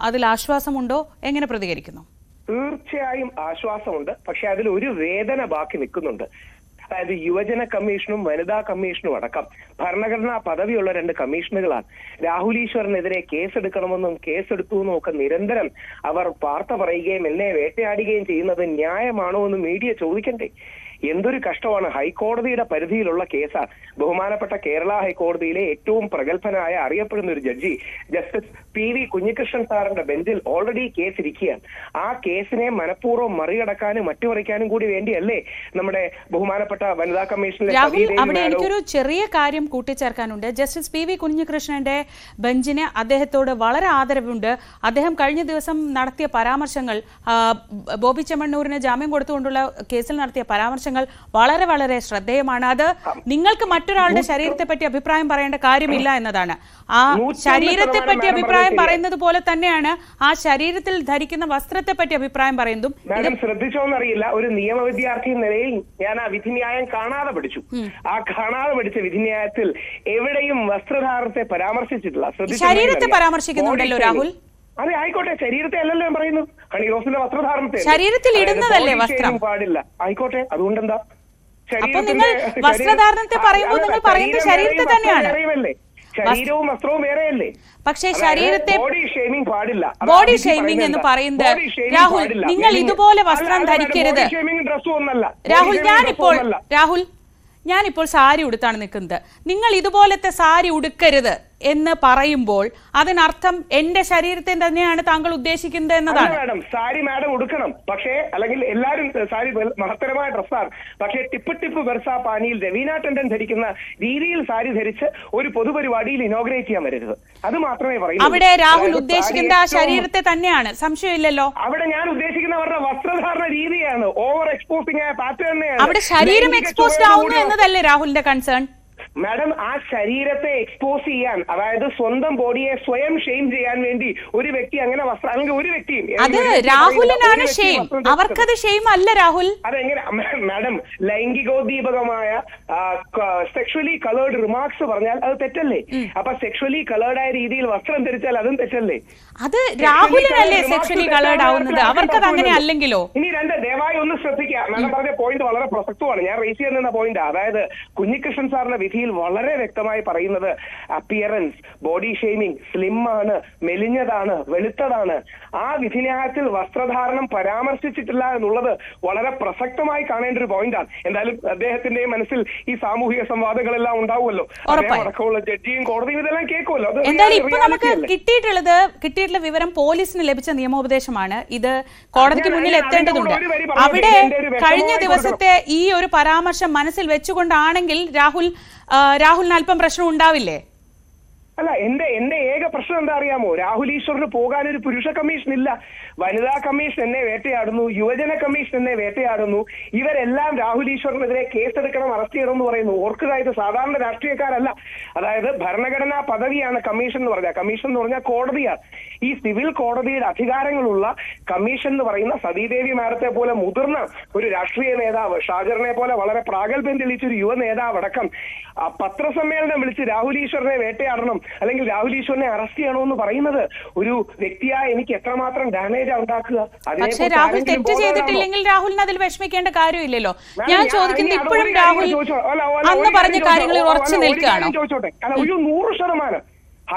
അതിൽ ആശ്വാസമുണ്ടോ? എങ്ങനെ പ്രതികരിക്കുന്നു? തീർച്ചയായും ആശ്വാസമുണ്ട്. പക്ഷെ അതിൽ ഒരു വേദന ബാക്കി നിൽക്കുന്നുണ്ട്. അതായത് യുവജന കമ്മീഷനും വനിതാ കമ്മീഷനും അടക്കം ഭരണഘടനാ പദവിയുള്ള 2 കമ്മീഷനുകളാണ്. രാഹുൽ ഈശ്വറിനെതിരെ കേസെടുക്കണമെന്നും കേസെടുത്തു എന്നും ഒക്കെ നിരന്തരം അവർ വാർത്ത പറയുകയും എന്നെ വേട്ടയാടുകയും ചെയ്യുന്നത് ന്യായമാണോ എന്ന് മീഡിയ ചോദിക്കണ്ടേ? എന്തൊരു കഷ്ടമാണ്. ഹൈക്കോടതിയുടെ പരിധിയിലുള്ള കേസാണ്. ബഹുമാനപ്പെട്ട കേരള ഹൈക്കോടതിയിലെ ഏറ്റവും പ്രഗത്ഭനായ അറിയപ്പെടുന്ന ഒരു ജഡ്ജി ജസ്റ്റിസ് PV കുഞ്ഞികൃഷ്ണൻ സാറിന്റെ ബെഞ്ചിൽ ഓൾറെഡി കേസ് ഇരിക്കുകയാണ്. ആ കേസിനെ മനഃപൂർവ്വം മറികടക്കാനും മറ്റുമറിക്കാനും കൂടി വേണ്ടിയല്ലേ നമ്മുടെ ബഹുമാനപ്പെട്ട വനിതാ കമ്മീഷനിലെ രാഹുൽ, അവിടെ എനിക്കൊരു ചെറിയ കാര്യം കൂട്ടിച്ചേർക്കാനുണ്ട്. ജസ്റ്റിസ് PV കുഞ്ഞികൃഷ്ണന്റെ ബെഞ്ചിന് അദ്ദേഹത്തോട് വളരെ ആദരവുണ്ട്. അദ്ദേഹം കഴിഞ്ഞ ദിവസം നടത്തിയ പരാമർശങ്ങൾ, ബോബി ചെമ്മണ്ണൂരിന് ജാമ്യം കൊടുത്തുകൊണ്ടുള്ള കേസിൽ നടത്തിയ പരാമർശങ്ങൾ വളരെ വളരെ ശ്രദ്ധേയമാണ്. അത് നിങ്ങൾക്ക് മറ്റൊരാളുടെ ശരീരത്തെ പറ്റി അഭിപ്രായം പറയേണ്ട കാര്യമില്ല എന്നതാണ്. ആ ശരീരത്തെ പറ്റി അഭിപ്രായം പറയുന്നത് പോലെ തന്നെയാണ് ആ ശരീരത്തിൽ ധരിക്കുന്ന വസ്ത്രത്തെ പറ്റി അഭിപ്രായം പറയുന്നതും. മാഡം ശ്രദ്ധിച്ചോന്നറിയില്ല, ഒരു നിയമ വിദ്യാർത്ഥി നിലയിൽ ഞാൻ ആ വിധിന്യായം കാണാതെ പഠിച്ചു. ആ കാണാതെ പഠിച്ച വിധിന്യായത്തിൽ എവിടെയും വസ്ത്രധാരണത്തെ പരാമർശിച്ചിട്ടില്ല. ശരീരത്തെ പരാമർശിക്കുന്നുണ്ടല്ലോ രാഹുൽ. അതെ, ആയിക്കോട്ടെ, ശരീരത്തെ അല്ലല്ലോ ഞാൻ പറയുന്നു. ഹണി റോസിന്റെ വസ്ത്രധാരണത്തെ ശരീരത്തിൽ ഇടുന്നതല്ലേ വസ്ത്രം? പാടില്ല. ആയിക്കോട്ടെ, അതുകൊണ്ടെന്താ? അപ്പൊ നിങ്ങൾ വസ്ത്രധാരണത്തെ പറയുമ്പോൾ നിങ്ങൾ പറയുന്നത് ശരീരത്തെ തന്നെയാണ്. ശരീരവും വസ്ത്രവും വേറെയല്ലേ? പക്ഷേ ശരീരത്തെ ബോഡി ഷെയ്മിംഗ് പാടില്ല. ബോഡി ഷെയ്മിംഗ് എന്ന് പറയുന്നത് രാഹുൽ, നിങ്ങൾ ഇതുപോലെ വസ്ത്രം ധരിക്കരുത്. രാഹുൽ, ഞാനിപ്പോൾ സാരി ഉടുത്താണ് നിൽക്കുന്നത്. നിങ്ങൾ ഇതുപോലത്തെ സാരി ഉടുക്കരുത് എന്ന് പറയുമ്പോൾ അതിനർത്ഥം എന്റെ ശരീരത്തെ തന്നെയാണ് താങ്കൾ ഉദ്ദേശിക്കുന്നത് എന്നതാണ്. മാഡം, സാരി മാഡം ഉടുക്കണം, പക്ഷേ അല്ലെങ്കിൽ എല്ലാവരും സാരി മഹത്തരമായ ഡ്രസ്സാണ്. പക്ഷേ ടിപ്പ് ബെർസാ പാനിയിൽ രവീന ടണ്ടൻ ധരിക്കുന്ന രീതിയിൽ സാരി ധരിച്ച് ഒരു പൊതുപരിപാടിയിൽ ഇനോഗ്രേറ്റ് ചെയ്യാൻ വരരുത്. അത് മാത്രമേ പറയൂ. അവിടെ രാഹുൽ ഉദ്ദേശിക്കുന്ന ആ ശരീരത്തെ തന്നെയാണ്, സംശയമില്ലല്ലോ. അവിടെ ഞാൻ ഉദ്ദേശിക്കുന്ന അവരുടെ വസ്ത്രധാരണ രീതിയാണ്. ഓവർ എക്സ്പോസിംഗ് ആയ പാറ്റേണിനെയാണ്. അവിടെ ശരീരം എക്സ്പോസ്ഡ് ആവുന്നു എന്നതല്ലേ രാഹുലിന്റെ കൺസേൺ? മാഡം, ആ ശരീരത്തെ എക്സ്പോസ് ചെയ്യാൻ, അതായത് സ്വന്തം ബോഡിയെ സ്വയം ഷെയിം ചെയ്യാൻ വേണ്ടി ഒരു വ്യക്തി അങ്ങനെ വസ്ത്രം, അല്ലെങ്കിൽ ഒരു വ്യക്തിയും, അത് രാഹുലിനാണ് ഷെയിം, അവർക്കത് ഷെയിം അല്ല രാഹുൽ. അതെങ്ങനെ മാഡം? ലൈംഗികോദ്ദീപകമായ സെക്ഷുവലി കളേർഡ് റിമാർക്സ് പറഞ്ഞാൽ അത് തെറ്റല്ലേ? അപ്പൊ സെക്ഷുവലി കളേർഡ് ആയ രീതിയിൽ വസ്ത്രം ധരിച്ചാൽ അതും തെറ്റല്ലേ? അത് രാഹുലിനല്ലേ സെക്ഷുവലി കളേർഡ് ആവുന്നത്, അവർക്കത് അങ്ങനെ അല്ലെങ്കിലോ? ഇനി ദയവായി ഒന്ന് ശ്രദ്ധിക്കുക. മാഡം പറഞ്ഞ പോയിന്റ് വളരെ പ്രസക്തമാണ്. ഞാൻ റേസ് ചെയ്യുന്ന പോയിന്റ്, അതായത് കുഞ്ഞികൃഷ്ണൻ സാറിന്റെ വിധിയിൽ വളരെ വ്യക്തമായി പറയുന്നത് അപ്പിയറൻസ്, ബോഡി ഷെയ്മിംഗ്, സ്ലിം ആണ്, മെലിഞ്ഞതാണ്, വെളുത്തതാണ്. ആ വിധിന്യായത്തിൽ വസ്ത്രധാരണം പരാമർശിച്ചിട്ടില്ല എന്നുള്ളത് വളരെ പ്രസക്തമായി കാണേണ്ട ഒരു പോയിന്റാണ്. എന്തായാലും അദ്ദേഹത്തിന്റെ മനസ്സിൽ ഈ സാമൂഹിക സംവാദങ്ങളെല്ലാം ഉണ്ടാവുമല്ലോ. അടക്കമുള്ള ജഡ്ജിയും കോടതിയും ഇതെല്ലാം കേൾക്കുമല്ലോ. എന്തായാലും ഇപ്പൊ നമുക്ക് കിട്ടിയിട്ടുള്ള വിവരം പോലീസിന് ലഭിച്ച നിയമോപദേശമാണ്. ഇത് കോടതിക്ക് മുന്നിൽ എത്തേണ്ടതുണ്ട്. അവിടെ കഴിഞ്ഞ ദിവസത്തെ ഈ ഒരു പരാമർശം മനസ്സിൽ വെച്ചുകൊണ്ടാണെങ്കിൽ രാഹുലിന് അല്പം പ്രശ്നം ഉണ്ടാവില്ലേ? അല്ല, എന്റെ ഏക പ്രശ്നം എന്താ അറിയാമോ? രാഹുൽ ഈശ്വറിന് പോകാൻ ഒരു പുരുഷ കമ്മീഷൻ ഇല്ല. വനിതാ കമ്മീഷൻ എന്നെ വേട്ടയാടുന്നു, യുവജന കമ്മീഷൻ എന്നെ വേട്ടയാടുന്നു. ഇവരെല്ലാം രാഹുൽ ഈശ്വറിനെതിരെ കേസെടുക്കണം, അറസ്റ്റ് ചെയ്യണം എന്ന് പറയുന്നു. ഓർക്കുക, ഇത് സാധാരണ രാഷ്ട്രീയക്കാരല്ല. അതായത് ഭരണഘടനാ പദവിയാണ് കമ്മീഷൻ എന്ന് പറഞ്ഞാൽ. കമ്മീഷൻ എന്ന് പറഞ്ഞാൽ കോടതിയാണ്. ഈ സിവിൽ കോടതിയുടെ അധികാരങ്ങളുള്ള കമ്മീഷൻ എന്ന് പറയുന്ന സതീദേവി മാഡത്തെ പോലെ മുതിർന്ന ഒരു രാഷ്ട്രീയ നേതാവ്, ഷാജറിനെ പോലെ വളരെ പ്രാഗൽഭ്യം തെളിയിച്ചൊരു യുവ നേതാവ് അടക്കം പത്രസമ്മേളനം വിളിച്ച് രാഹുൽ ഈശ്വറിനെ വേട്ടയാടണം അല്ലെങ്കിൽ രാഹുൽ ഈശ്വറിനെ അറസ്റ്റ് ചെയ്യണമെന്ന് പറയുന്നത് ഒരു വ്യക്തിയായ എനിക്ക് എത്രമാത്രം ഡാമേജ് ഉണ്ടാക്കുക. പക്ഷേ രാഹുൽ തെറ്റ് ചെയ്തിട്ടില്ലെങ്കിൽ രാഹുലിന് അതിൽ വിഷമിക്കേണ്ട കാര്യമില്ലല്ലോ. ഞാൻ ചോദിക്കുന്നത് ഇപ്പോഴും രാഹുൽ അന്ന് പറഞ്ഞ കാര്യങ്ങളിൽ ഉറച്ചു നിൽക്കുകയാണോ? ചോദിച്ചോട്ടെ. അല്ല, ഒരു 100%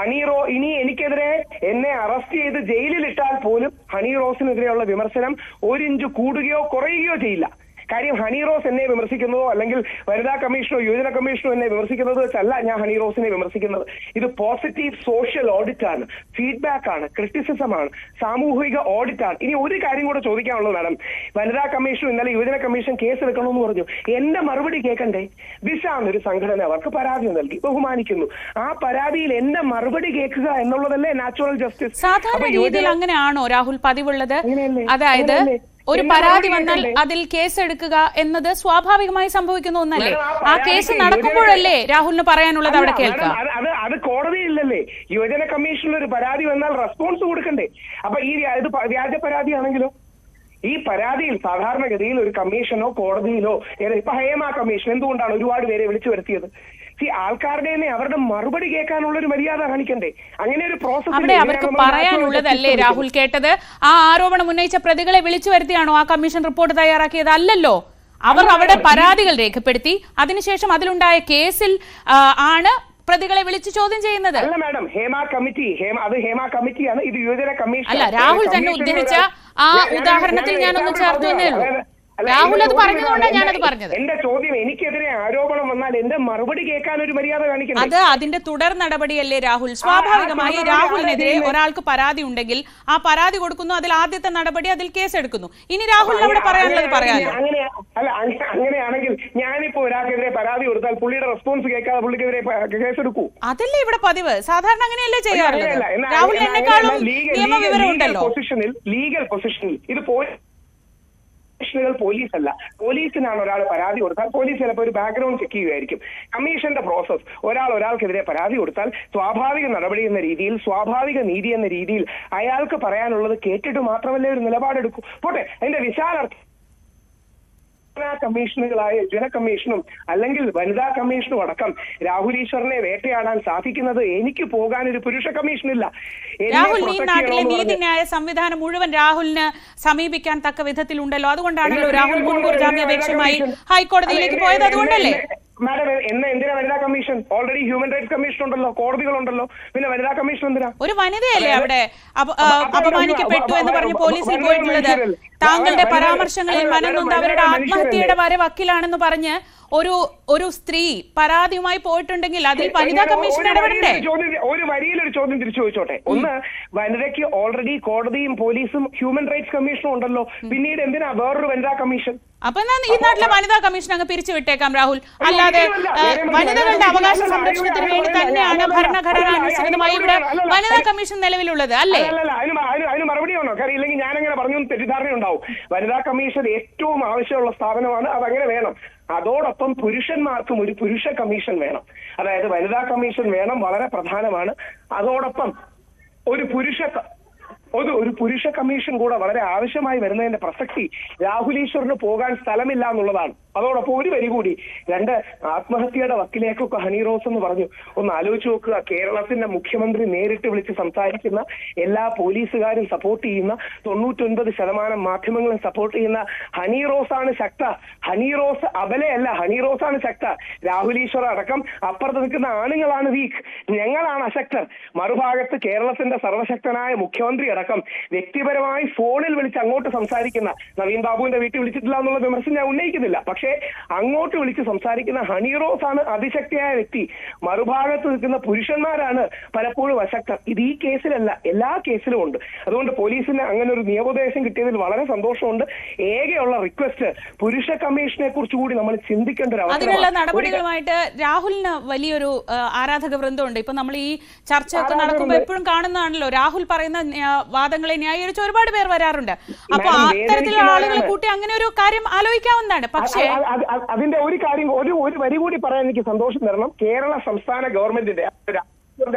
ഇനി എനിക്കെതിരെ എന്നെ അറസ്റ്റ് ചെയ്ത് ജയിലിൽ ഇട്ടാൽ പോലും ഹണി റോസിനെതിരെയുള്ള വിമർശനം 1 ഇഞ്ച് കൂടുകയോ കുറയുകയോ ചെയ്യില്ല. കാര്യം ഹണി റോസ് എന്നെ വിമർശിക്കുന്നതോ അല്ലെങ്കിൽ വനിതാ കമ്മീഷനോ യുവജന കമ്മീഷനോ എന്നെ വിമർശിക്കുന്നത് വെച്ചല്ല ഞാൻ ഹണി റോസിനെ വിമർശിക്കുന്നത്. ഇത് പോസിറ്റീവ് സോഷ്യൽ ഓഡിറ്റ് ആണ്, ഫീഡ്ബാക്ക് ആണ്, ക്രിറ്റിസിസം ആണ്, സാമൂഹിക ഓഡിറ്റ് ആണ്. ഇനി ഒരു കാര്യം കൂടെ ചോദിക്കാനുള്ളത് മാഡം, വനിതാ കമ്മീഷനും ഇന്നലെ യുവജന കമ്മീഷൻ കേസ് എടുക്കണമെന്ന് പറഞ്ഞു. എന്റെ മറുപടി കേൾക്കണ്ടേ? ദിശ എന്നൊരു സംഘടന അവർക്ക് പരാതി നൽകി, ബഹുമാനിക്കുന്നു. ആ പരാതിയിൽ എന്റെ മറുപടി കേൾക്കുക എന്നുള്ളതല്ലേ നാച്ചുറൽ ജസ്റ്റിസ്. സാധാരണ രീതിയിൽ അങ്ങനെയാണോ രാഹുൽ പതിവുള്ളത്? അതായത് ഒരു പരാതി വന്നാൽ അതിൽ കേസെടുക്കുക എന്നത് സ്വാഭാവികമായി സംഭവിക്കുന്ന ഒന്നല്ലേ? ആ കേസ് നടക്കുമ്പോഴല്ലേ രാഹുലിന് പറയാനുള്ളത് അവിടെ കേൾക്കുക? അത് കോടതിയില്ലല്ലേ. യുവജന കമ്മീഷനിൽ ഒരു പരാതി വന്നാൽ റെസ്പോൺസ് കൊടുക്കണ്ടേ? അപ്പൊ ഈ വ്യാജ പരാതിയാണെങ്കിലോ ഈ പരാതിയിൽ സാധാരണഗതിയിൽ ഒരു കമ്മീഷനോ കോടതിയിലോ ഇപ്പൊ ഹേമ കമ്മീഷൻ എന്തുകൊണ്ടാണ് ഒരുപാട് പേരെ വിളിച്ചു വരുത്തിയത്? ആൾക്കാരുടെ തന്നെ അവരുടെ മറുപടി കേൾക്കാനുള്ള ഒരു മര്യാദ കാണിക്കണ്ടേ? അങ്ങനെ ഒരു പ്രോസസ് അവിടെ അവർക്ക് പറയാനുള്ളതല്ലേ രാഹുൽ കേട്ടത്? ആ ആരോപണം ഉന്നയിച്ച പ്രതികളെ വിളിച്ചു വരുത്തിയാണോ ആ കമ്മീഷൻ റിപ്പോർട്ട് തയ്യാറാക്കിയത്? അല്ലല്ലോ. അവർ അവിടെ പരാതികൾ രേഖപ്പെടുത്തി അതിനുശേഷം അതിലുണ്ടായ കേസിൽ ആണ് പ്രതികളെ വിളിച്ച് ചോദ്യം ചെയ്യുന്നത്. അല്ല മാഡം, ഹേമ കമ്മിറ്റിയാണ് ഇത്, യുവജന കമ്മീഷൻ അല്ല. രാഹുൽ തന്നെ ഉദ്ധരിച്ച ആ ഉദാഹരണത്തിൽ ഞാനൊന്ന് ചേർത്തു എന്നേ ഉള്ളൂ. രാഹുൽ അത് പറഞ്ഞതുകൊണ്ടാണ് ഞാനത് പറഞ്ഞത്. എന്റെ ചോദ്യം, എനിക്കെതിരെ ആരോപണം വന്നാൽ എന്റെ മറുപടി കേൾക്കാൻ ഒരു മര്യാദ കാണിക്കണം. അത് അതിന്റെ തുടർ നടപടിയല്ലേ രാഹുൽ? സ്വാഭാവികമായി രാഹുലിനെതിരെ ഒരാൾക്ക് പരാതി ഉണ്ടെങ്കിൽ ആ പരാതി കൊടുക്കുന്നു, അതിൽ ആദ്യത്തെ നടപടി അതിൽ കേസെടുക്കുന്നു. ഇനി രാഹുലിന് അവിടെ പറയാനുള്ളത് പറയാമല്ലോ. അങ്ങനെയാണെങ്കിൽ ഞാനിപ്പോ ഒരാൾക്കെതിരെ പരാതി കൊടുത്താൽ പുള്ളിയുടെ റെസ്പോൺസ് കേൾക്കാതെ പുള്ളിക്കെതിരെ കേസെടുക്കൂ? അതല്ലേ ഇവിടെ പതിവ്. സാധാരണ അങ്ങനെയല്ലേ ചെയ്യാറുള്ളത്? രാഹുൽ എന്നെക്കാളും നിയമവിവരം ഉണ്ടല്ലോ. ലീഗൽ പൊസിഷനിൽ ഇത് പോലീസല്ല. പോലീസിനാണ് ഒരാൾ പരാതി കൊടുത്താൽ പോലീസ് ചിലപ്പോൾ ഒരു ബാക്ക്ഗ്രൗണ്ട് ചെക്ക് ചെയ്യുമായിരിക്കും. കമ്മീഷന്റെ പ്രോസസ് ഒരാൾക്കെതിരെ പരാതി കൊടുത്താൽ സ്വാഭാവിക നടപടി എന്ന രീതിയിൽ, സ്വാഭാവിക നീതി എന്ന രീതിയിൽ അയാൾക്ക് പറയാനുള്ളത് കേട്ടിട്ട് മാത്രമല്ലേ ഒരു നിലപാടെടുക്കൂ. പോട്ടെ, അതിന്റെ വിശാലർത്ഥം കമ്മീഷനുകളായ യുവജന കമ്മീഷനും അല്ലെങ്കിൽ വനിതാ കമ്മീഷനും അടക്കം രാഹുൽ ഈശ്വറിനെ വേട്ടയാടാൻ സാധിക്കുന്നത് എനിക്ക് പോകാൻ ഒരു പുരുഷ കമ്മീഷനില്ല. രാഹുൽ, ഈ നാട്ടിലെ നീതിന്യായ സംവിധാനം മുഴുവൻ രാഹുലിന് സമീപിക്കാൻ തക്ക വിധത്തിലുണ്ടല്ലോ. അതുകൊണ്ടാണല്ലോ രാഹുൽ മുൻകൂർ ജാമ്യാപേക്ഷയുമായി ഹൈക്കോടതിയിലേക്ക് പോയത്. അതുകൊണ്ടല്ലേ മാഡം എന്തിനാ വനിതാ commission? Already human rights commission ഉണ്ടല്ലോ, കോടതികളുണ്ടല്ലോ, പിന്നെ വനിതാ കമ്മീഷൻ എന്തിനാ? ഒരു വനിതയല്ലേ അവിടെ അപമാനിക്കപ്പെട്ടു എന്ന് പറഞ്ഞ് പോലീസിൽ പോയിട്ടുള്ളത്? താങ്കളുടെ പരാമർശങ്ങളിൽ മനംനൊന്ത് അവരുടെ ആത്മഹത്യയുടെ വരെ വക്കീലാണെന്ന് പറഞ്ഞ് ഒരു സ്ത്രീ പരാതിയുമായി പോയിട്ടുണ്ടെങ്കിൽ അതിൽ വനിതാ കമ്മീഷൻ ഇടപെടണ്ടേ? ഒരു വരിയിലൊരു ചോദ്യം തിരിച്ചു ചോദിച്ചോട്ടെ. ഒന്ന്, വനിതയ്ക്ക് ഓൾറെഡി കോടതിയും പോലീസും ഹ്യൂമൻ റൈറ്റ്സ് കമ്മീഷനും ഉണ്ടല്ലോ, പിന്നീട് എന്തിനാ വേറൊരു വനിതാ കമ്മീഷൻ? അപ്പൊ ഈ നാട്ടിലെ വനിതാ കമ്മീഷൻ അങ്ങ് പിരിച്ചുവിട്ടേക്കാം രാഹുൽ. അല്ലാതെ വനിതകളുടെ അവകാശ സംരക്ഷണത്തിന് വേണ്ടി തന്നെയാണ് ഭരണഘടന അനുസൃതമായി ഇവിടെ വനിതാ കമ്മീഷൻ നിലവിലുള്ളത്, അല്ലേ? അതിന് മറുപടി ആണോ? കാര്യം ഇല്ലെങ്കിൽ ഞാനങ്ങനെ പറഞ്ഞു തെറ്റിദ്ധാരണ ഉണ്ടാവും. വനിതാ കമ്മീഷൻ ഏറ്റവും ആവശ്യമുള്ള സ്ഥാപനമാണ്, അതങ്ങനെ വേണം. അതോടൊപ്പം പുരുഷന്മാർക്കും ഒരു പുരുഷ കമ്മീഷൻ വേണം. അതായത് വനിതാ കമ്മീഷൻ വേണം, വളരെ പ്രധാനമാണ്. അതോടൊപ്പം ഒരു പുരുഷ കമ്മീഷൻ കൂടെ വളരെ ആവശ്യമായി വരുന്നതിന്റെ പ്രസക്തി രാഹുൽ ഈശ്വറിന് പോകാൻ സ്ഥലമില്ല എന്നുള്ളതാണ്. അതോടൊപ്പം ഒരു വരി കൂടി, 2 ആത്മഹത്യയുടെ വക്കിലേക്കൊക്കെ ഹണി റോസ് എന്ന് പറഞ്ഞു. ഒന്ന് ആലോചിച്ച് നോക്കുക, കേരളത്തിന്റെ മുഖ്യമന്ത്രി നേരിട്ട് വിളിച്ച് സംസാരിക്കുന്ന, എല്ലാ പോലീസുകാരും സപ്പോർട്ട് ചെയ്യുന്ന, 99% മാധ്യമങ്ങളും സപ്പോർട്ട് ചെയ്യുന്ന ഹണി റോസ് ആണ് ശക്ത. ഹണി റോസ് അബലയല്ല, ഹണി റോസ് ആണ് ശക്ത. രാഹുൽ ഈശ്വർ അടക്കം അപ്പുറത്ത് നിൽക്കുന്ന ആണുങ്ങളാണ് വീക്ക്, ഞങ്ങളാണ് അശക്തർ. മറുഭാഗത്ത് കേരളത്തിന്റെ സർവശക്തനായ മുഖ്യമന്ത്രി അടക്കം വ്യക്തിപരമായി ഫോണിൽ വിളിച്ച് അങ്ങോട്ട് സംസാരിക്കുന്ന, നവീൻ ബാബുവിന്റെ വീട്ടിൽ വിളിച്ചിട്ടില്ല എന്നുള്ള വിമർശനം ഞാൻ ഉന്നയിക്കുന്നില്ല, പക്ഷേ അങ്ങോട്ട് വിളിച്ച് സംസാരിക്കുന്ന ഹണി റോസ് ആണ് അതിശക്തിയായ വ്യക്തി. മറുഭാഗത്ത് നിൽക്കുന്ന പുരുഷന്മാരാണ് പലപ്പോഴും അശക്തർ. ഇത് ഈ കേസിലല്ല, എല്ലാ കേസിലും ഉണ്ട്. അതുകൊണ്ട് പോലീസിന് അങ്ങനെ ഒരു നിയമോപദേശം കിട്ടിയതിൽ വളരെ സന്തോഷമുണ്ട്. ഏകയുള്ള റിക്വസ്റ്റ്, പുരുഷ കമ്മീഷനെ കുറിച്ച് കൂടി നമ്മൾ ചിന്തിക്കേണ്ട ഒരു അവസരം. അതിനുള്ള നടപടികളുമായിട്ട് രാഹുലിന് വലിയൊരു ആരാധക വൃന്ദമുണ്ട്. ഇപ്പൊ നമ്മൾ ഈ ചർച്ചയൊക്കെ നടക്കുമ്പോൾ എപ്പോഴും കാണുന്നതാണല്ലോ, രാഹുൽ പറയുന്ന വാദങ്ങളെ ന്യായീകരിച്ച് ഒരുപാട് പേർ വരാറുണ്ട്. അപ്പൊ അത്തരത്തിലുള്ള ആളുകളെ കൂട്ടി അങ്ങനെ ഒരു കാര്യം ആലോചിക്കാവുന്നതാണ്. പക്ഷേ അതിന്റെ ഒരു കാര്യം, ഒരു വരി കൂടി പറയാൻ എനിക്ക് സന്തോഷം തരണം. കേരള സംസ്ഥാന ഗവൺമെന്റിന്റെ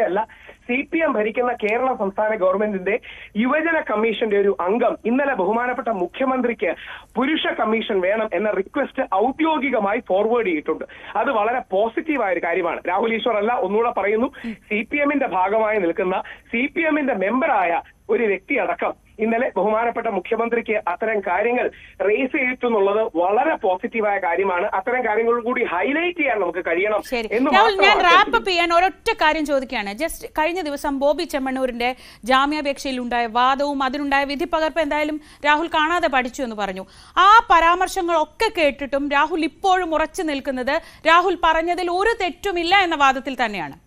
അല്ല, CPM ഭരിക്കുന്ന കേരള സംസ്ഥാന ഗവൺമെന്റിന്റെ യുവജന കമ്മീഷന്റെ ഒരു അംഗം ഇന്നലെ ബഹുമാനപ്പെട്ട മുഖ്യമന്ത്രിക്ക് പുരുഷ കമ്മീഷൻ വേണം എന്ന റിക്വസ്റ്റ് ഔദ്യോഗികമായി ഫോർവേഡ് ചെയ്തിട്ടുണ്ട്. അത് വളരെ പോസിറ്റീവായ ഒരു കാര്യമാണ്. രാഹുൽ ഈശ്വർ അല്ല, ഒന്നുകൂടെ പറയുന്നു, CPMന്റെ ഭാഗമായി നിൽക്കുന്ന, CPMന്റെ മെമ്പറായ ഒരു വ്യക്തി അടക്കം ഇന്നലെ ബഹുമാനപ്പെട്ട മുഖ്യമന്ത്രിക്ക് അത്തരം കാര്യങ്ങൾ റേസ് ചെയ്തിട്ടുള്ളത് വളരെ പോസിറ്റീവായ കാര്യമാണ്. അത്തരം കാര്യങ്ങൾ കൂടി ഹൈലൈറ്റ് ചെയ്യാൻ നമുക്ക് കഴിയണം എന്ന് ഞാൻ റാപ്പ് അപ്പ് ചെയ്യാൻ ഒരൊറ്റ കാര്യം ചോദിക്കുകയാണ്. ജസ്റ്റ് കഴിഞ്ഞ ദിവസം ബോബി ചെമ്മണ്ണൂരിന്റെ ജാമ്യാപേക്ഷയിൽ ഉണ്ടായ വാദവും അതിനുണ്ടായ വിധി പകർപ്പ് എന്തായാലും രാഹുൽ കാണാതെ പഠിച്ചു എന്ന് പറഞ്ഞു. ആ പരാമർശങ്ങളൊക്കെ കേട്ടിട്ടും രാഹുൽ ഇപ്പോഴും ഉറച്ചു നിൽക്കുന്നത് രാഹുൽ പറഞ്ഞതിൽ ഒരു തെറ്റുമില്ല എന്ന വാദത്തിൽ തന്നെയാണ്.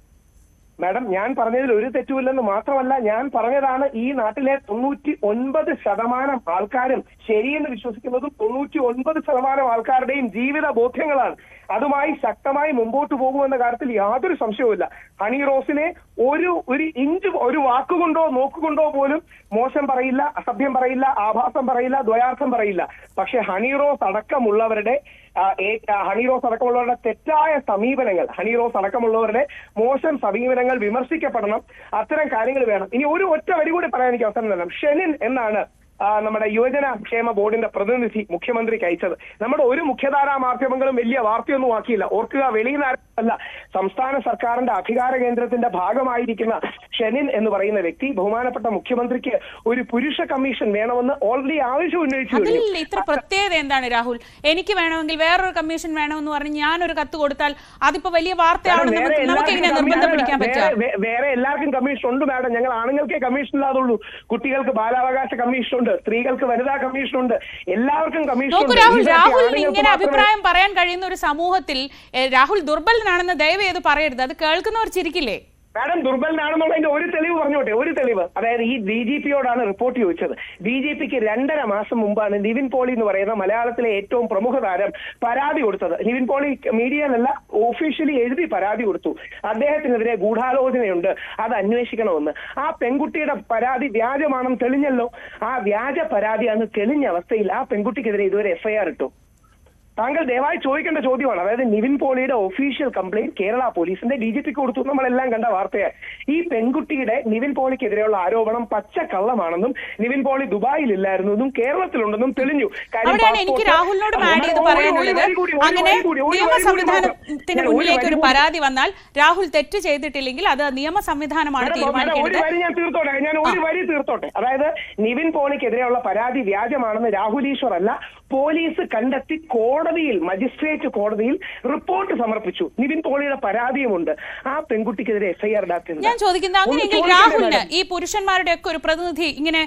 മാഡം, ഞാൻ പറഞ്ഞതിൽ ഒരു തെറ്റുമില്ലെന്ന് മാത്രമല്ല, ഞാൻ പറഞ്ഞതാണ് ഈ നാട്ടിലെ 99% ആൾക്കാരും ശരിയെന്ന് വിശ്വസിക്കുന്നതും 99% ആൾക്കാരുടെയും ജീവിത ബോധ്യങ്ങളാണ്. അതുമായി ശക്തമായി മുമ്പോട്ട് പോകുമെന്ന കാര്യത്തിൽ യാതൊരു സംശയവുമില്ല. ഹണി റോസിനെ ഒരു ഇഞ്ച് ഒരു വാക്കുകൊണ്ടോ നോക്കുകൊണ്ടോ പോലും മോശം പറയില്ല, അസഭ്യം പറയില്ല, ആഭാസം പറയില്ല, ദ്വയാർത്ഥം പറയില്ല. പക്ഷെ ഹണി റോസ് അടക്കമുള്ളവരുടെ തെറ്റായ സമീപനങ്ങൾ, ഹണി റോസ് അടക്കമുള്ളവരുടെ മോശം സമീപനങ്ങൾ വിമർശിക്കപ്പെടണം. അത്തരം കാര്യങ്ങൾ വേണം. ഇനി ഒറ്റ വരി കൂടി പറയാൻ എനിക്ക് അവസരം തരണം. ഷെനിൻ എന്നാണ് നമ്മുടെ യുവജന ക്ഷേമ ബോർഡിന്റെ പ്രതിനിധി മുഖ്യമന്ത്രിക്ക് അയച്ചത്. നമ്മുടെ ഒരു മുഖ്യധാരാ മാധ്യമങ്ങളും വലിയ വാർത്തയൊന്നും ആക്കിയില്ല. ഓർക്കുക, വെളിയിൽ അല്ല, സംസ്ഥാന സർക്കാരിന്റെ അധികാര കേന്ദ്രത്തിന്റെ ഭാഗമായിരിക്കുന്ന ഷെനിൻ എന്ന് പറയുന്ന വ്യക്തി ബഹുമാനപ്പെട്ട മുഖ്യമന്ത്രിക്ക് ഒരു പുരുഷ കമ്മീഷൻ വേണമെന്ന് ഓൾറെഡി ആവശ്യം ഉന്നയിച്ചു. ഇത്ര പ്രത്യേകത എന്താണ് രാഹുൽ? എനിക്ക് വേണമെങ്കിൽ വേറൊരു കമ്മീഷൻ വേണമെന്ന് പറഞ്ഞ് ഞാനൊരു കത്ത് കൊടുത്താൽ അതിപ്പോ വലിയ വാർത്തയാണെന്ന് നമുക്ക് എങ്ങനെ നിർബന്ധം പിടിക്കാൻ പറ്റും? വേറെ എല്ലാവർക്കും കമ്മീഷൻ ഉണ്ട് മാഡം. ഞങ്ങൾ ആണുങ്ങൾക്കേ കമ്മീഷൻ ഇല്ലാതുള്ളൂ. കുട്ടികൾക്ക് ബാലാവകാശ കമ്മീഷൻ ഉണ്ട്, സ്ത്രീകൾക്ക് വനിതാ കമ്മീഷൻ ഉണ്ട്, എല്ലാവർക്കും കമ്മീഷൻ ഉണ്ട്. രാഹുൽ ഇങ്ങനെ അഭിപ്രായം പറയാൻ കഴിയുന്ന ഒരു സമൂഹത്തിൽ രാഹുൽ ദുർബലനാണെന്ന് ദയവ് ചെയ്ത് പറയരുത്. അത് കേൾക്കുന്നവർ ചിരിക്കില്ലേ? മാഡം, ദുർബലനാണെന്നുള്ളതിന്റെ ഒരു തെളിവ് പറഞ്ഞോട്ടെ. ഒരു തെളിവ്, അതായത് ഈ DGPയോടാണ് റിപ്പോർട്ട് ചോദിച്ചത്. DGPക്ക് 2.5 മാസം മുമ്പാണ് നിവിൻ പോളി എന്ന് പറയുന്ന മലയാളത്തിലെ ഏറ്റവും പ്രമുഖ താരം പരാതി കൊടുത്തത്. നിവിൻ പോളി മീഡിയയിലല്ല, ഒഫീഷ്യലി എഴുതി പരാതി കൊടുത്തു. അദ്ദേഹത്തിനെതിരെ ഗൂഢാലോചനയുണ്ട്, അത് അന്വേഷിക്കണമെന്ന്. ആ പെൺകുട്ടിയുടെ പരാതി വ്യാജമാണെന്ന് തെളിഞ്ഞല്ലോ. ആ വ്യാജ പരാതിയാണ് തെളിഞ്ഞ അവസ്ഥയിൽ ആ പെൺകുട്ടിക്കെതിരെ ഇതുവരെ FIR ഇട്ടു. താങ്കൾ ദയവായി ചോദിക്കേണ്ട ചോദ്യമാണ്. അതായത് നിവിൻ പോളിയുടെ ഒഫീഷ്യൽ കംപ്ലൈന്റ് കേരള പോലീസിന്റെ DGPക്ക് കൊടുത്തു. നമ്മളെല്ലാം കണ്ട വാർത്തയാണ്. ഈ പെൺകുട്ടിയുടെ നിവിൻ പോളിക്കെതിരെയുള്ള ആരോപണം പച്ചക്കള്ളമാണെന്നും നിവിൻ പോളി ദുബായിലില്ലായിരുന്നെന്നും കേരളത്തിലുണ്ടെന്നും തെളിഞ്ഞു. എനിക്ക് രാഹുലിനോട് ആഡ് ചെയ്ത് പറയാനുള്ളത്, അങ്ങനെ നിയമ സംവിധാനത്തിന് മുന്നിലേക്ക് ഒരു പരാതി വന്നാൽ രാഹുൽ തെറ്റ് ചെയ്തിട്ടില്ലെങ്കിൽ അത് നിയമ സംവിധാനമാണ് തീരുമാനിക്കേണ്ടത്. ഞാൻ ഒരു വരി തീർത്തോട്ടെ. അതായത് നിവിൻ പോളിക്കെതിരെയുള്ള പരാതി വ്യാജമാണെന്ന് രാഹുൽ ഈശ്വർ അല്ല, പോലീസ് കണ്ടെത്തി കോടതിയിൽ, മജിസ്ട്രേറ്റ് കോടതിയിൽ റിപ്പോർട്ട് സമർപ്പിച്ചു. നിവിൻ പോളിയുടെ പരാതിയുമുണ്ട്. ആ പെൺകുട്ടിക്കെതിരെ FIR ഇടാത്തത്. ഞാൻ ചോദിക്കുന്നത്, അങ്ങനെയെങ്കിൽ രാഹുലിന് ഈ പുരുഷന്മാരുടെ ഒക്കെ ഒരു പ്രതിനിധി, ഇങ്ങനെ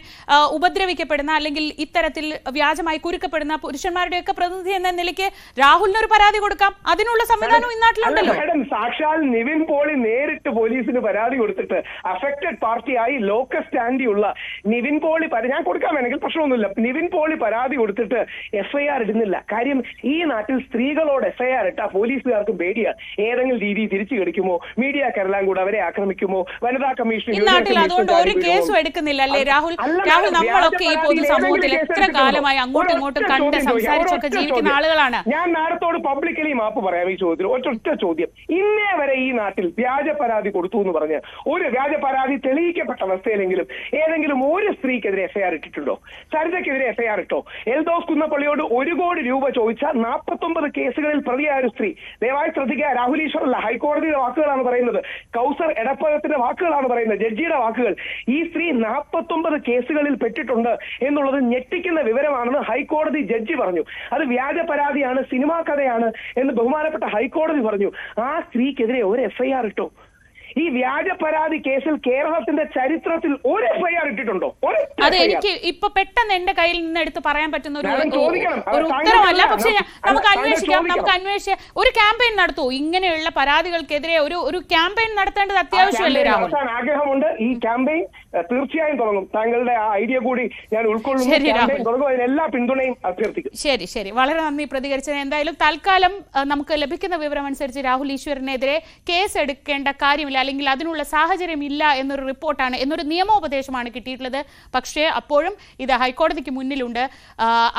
ഉപദ്രവിക്കപ്പെടുന്ന അല്ലെങ്കിൽ ഇത്തരത്തിൽ വ്യാജമായി കുരുക്കപ്പെടുന്ന പുരുഷന്മാരുടെ ഒക്കെ പ്രതിനിധി എന്ന നിലയ്ക്ക് രാഹുലിന് ഒരു പരാതി കൊടുക്കാം. അതിനുള്ള സംവിധാനം ഇന്നാട്ടിലുണ്ടല്ലോ. സാക്ഷാൽ നിവിൻ പോളി നേരിട്ട് പോലീസിന് പരാതി കൊടുത്തിട്ട് അഫക്റ്റഡ് പാർട്ടിയായി ലോക്കൽ സ്റ്റാൻഡിയുള്ള നിവിൻ പോളി ഞാൻ കൊടുക്കാൻ വേണമെങ്കിൽ പ്രശ്നമൊന്നുമില്ല. നിവിൻ പോളി പരാതി കൊടുത്തിട്ട് FIR ഇടുന്നില്ല. കാര്യം ഈ നാട്ടിൽ സ്ത്രീകളോട് FIR ഇട്ടാ പോലീസുകാർക്ക് പേടിയാണ്. ഏതെങ്കിലും രീതി തിരിച്ചു കടിക്കുമോ, മീഡിയക്കാരെല്ലാം കൂടെ അവരെ ആക്രമിക്കുമോ, വനിതാ കമ്മീഷൻ അതുകൊണ്ട് ഒരു കേസും എടുക്കുന്നില്ല അല്ലേ രാഹുൽ? രാഹുൽ, നമ്മളൊക്കെ ഈ പൊതുസമൂഹത്തിൽ എത്ര കാലമായി അങ്ങോട്ടും ഇങ്ങോട്ടും കണ്ട് സംസാരിച്ചൊക്കെ ജീവിക്കുന്ന ആളുകളാണ്. ഞാൻ നാടത്തോട് പബ്ലിക്കലി മാപ്പ് പറയാം ഈ ചോദ്യത്തിൽ. ഒറ്റ ചോദ്യം, ഇന്നേ വരെ ഈ നാട്ടിൽ വ്യാജ പരാതി കൊടുത്തു എന്ന് പറഞ്ഞ് ഒരു വ്യാജ പരാതി തെളിയിക്കപ്പെട്ട അവസ്ഥയിലെങ്കിലും ഏതെങ്കിലും ഒരു സ്ത്രീക്കെതിരെ FIR ഇട്ടിട്ടുണ്ടോ? സരിതയ്ക്കെതിരെ FIR ഇട്ടോ? എൽദോസ് കുന്നപ്പള്ളിയോട് 1 കോടി രൂപ ചോദിച്ച 49 കേസുകളിൽ പ്രതിയായ ഒരു സ്ത്രീ, ദയവായി ശ്രദ്ധിക്കുക, രാഹുൽ ഈശ്വറല്ല, ഹൈക്കോടതിയുടെ വാക്കുകളാണ് പറയുന്നത്, കൗസർ എടപ്പകത്തിന്റെ വാക്കുകളാണ് പറയുന്നത്, ജഡ്ജിയുടെ വാക്കുകൾ. ഈ സ്ത്രീ 49 കേസുകളിൽ പെട്ടിട്ടുണ്ട് എന്നുള്ളത് ഞെട്ടിക്കുന്ന വിവരമാണെന്ന് ഹൈക്കോടതി ജഡ്ജി പറഞ്ഞു. അത് വ്യാജ പരാതിയാണ്, സിനിമാ കഥയാണ് എന്ന് ബഹുമാനപ്പെട്ട ഹൈക്കോടതി പറഞ്ഞു. ആ സ്ത്രീക്കെതിരെ ഒരു FIR ഇട്ടോ? ഈ വ്യാജ പരാതി കേസിൽ കേരളത്തിന്റെ ചരിത്രത്തിൽ ഒരു FIR ഇട്ടിട്ടുണ്ടോ? അത് എനിക്ക് ഇപ്പൊ പെട്ടെന്ന് എന്റെ കയ്യിൽ നിന്ന് എടുത്ത് പറയാൻ പറ്റുന്ന ഒരു ഉത്തരമല്ല. പക്ഷെ നമുക്ക് അന്വേഷിക്കാം. ഒരു ക്യാമ്പയിൻ നടത്തൂ. ഇങ്ങനെയുള്ള പരാതികൾക്കെതിരെ ഒരു ക്യാമ്പയിൻ നടത്തേണ്ടത് അത്യാവശ്യമല്ലേ രാഹുൽ? ആഗ്രഹമുണ്ട്. ഈ ക്യാമ്പയിൻ തീർച്ചയായും തുടങ്ങും. താങ്കളുടെ ആ ഐഡിയ കൂടി ഞാൻ ഉൾക്കൊള്ളുന്നു. എല്ലാ പിന്തുണയും അഭ്യർത്ഥിക്കും. ശരി, വളരെ നന്ദി പ്രതികരിച്ചത്. എന്തായാലും തൽക്കാലം നമുക്ക് ലഭിക്കുന്ന വിവരം അനുസരിച്ച് രാഹുൽ ഈശ്വറിനെതിരെ കേസ് എടുക്കേണ്ട കാര്യമില്ല, അല്ലെങ്കിൽ അതിനുള്ള സാഹചര്യം ഇല്ല എന്നൊരു റിപ്പോർട്ടാണ്, എന്നൊരു നിയമോപദേശമാണ് കിട്ടിയിട്ടുള്ളത്. പക്ഷേ അപ്പോഴും ഇത് ഹൈക്കോടതിക്ക് മുന്നിലുണ്ട്.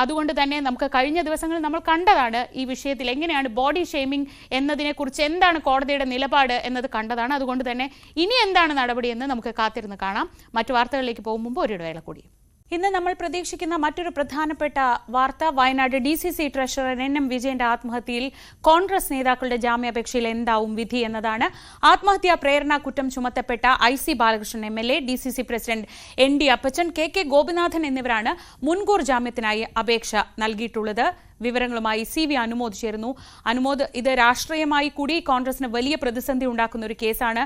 അതുകൊണ്ട് തന്നെ നമുക്ക് കഴിഞ്ഞ ദിവസങ്ങളിൽ നമ്മൾ കണ്ടതാണ് ഈ വിഷയത്തിൽ എങ്ങനെയാണ് ബോഡി ഷെയ്മിംഗ് എന്നതിനെക്കുറിച്ച് എന്താണ് കോടതിയുടെ നിലപാട് എന്നത് കണ്ടതാണ്. അതുകൊണ്ട് തന്നെ ഇനി എന്താണ് നടപടിയെന്ന് നമുക്ക് കാത്തിരുന്ന് കാണാം. മറ്റു വാർത്തകളിലേക്ക് പോകും മുമ്പ് ഒരു ഇടവേള കൂടി. ഇന്ന് നമ്മൾ പ്രതീക്ഷിക്കുന്ന മറ്റൊരു പ്രധാനപ്പെട്ട വാർത്ത വയനാട് DCC ട്രഷറർ NM വിജയന്റെ ആത്മഹത്യയിൽ കോൺഗ്രസ് നേതാക്കളുടെ ജാമ്യാപേക്ഷയിൽ എന്താവും വിധി എന്നതാണ്. ആത്മഹത്യാ പ്രേരണ കുറ്റം ചുമത്തപ്പെട്ട IC Balakrishnan MLA, DCC president ND അപ്പച്ചൻ, KK ഗോപിനാഥൻ എന്നിവരാണ് മുൻകൂർ ജാമ്യത്തിനായി അപേക്ഷ നൽകിയിട്ടുള്ളത്. വിവരങ്ങളുമായി CV അനുമോദ് ചേരുന്നു. അനുമോദ്, ഇത് രാഷ്ട്രീയമായി കൂടി കോൺഗ്രസിന് വലിയ പ്രതിസന്ധി ഉണ്ടാക്കുന്ന ഒരു കേസാണ്.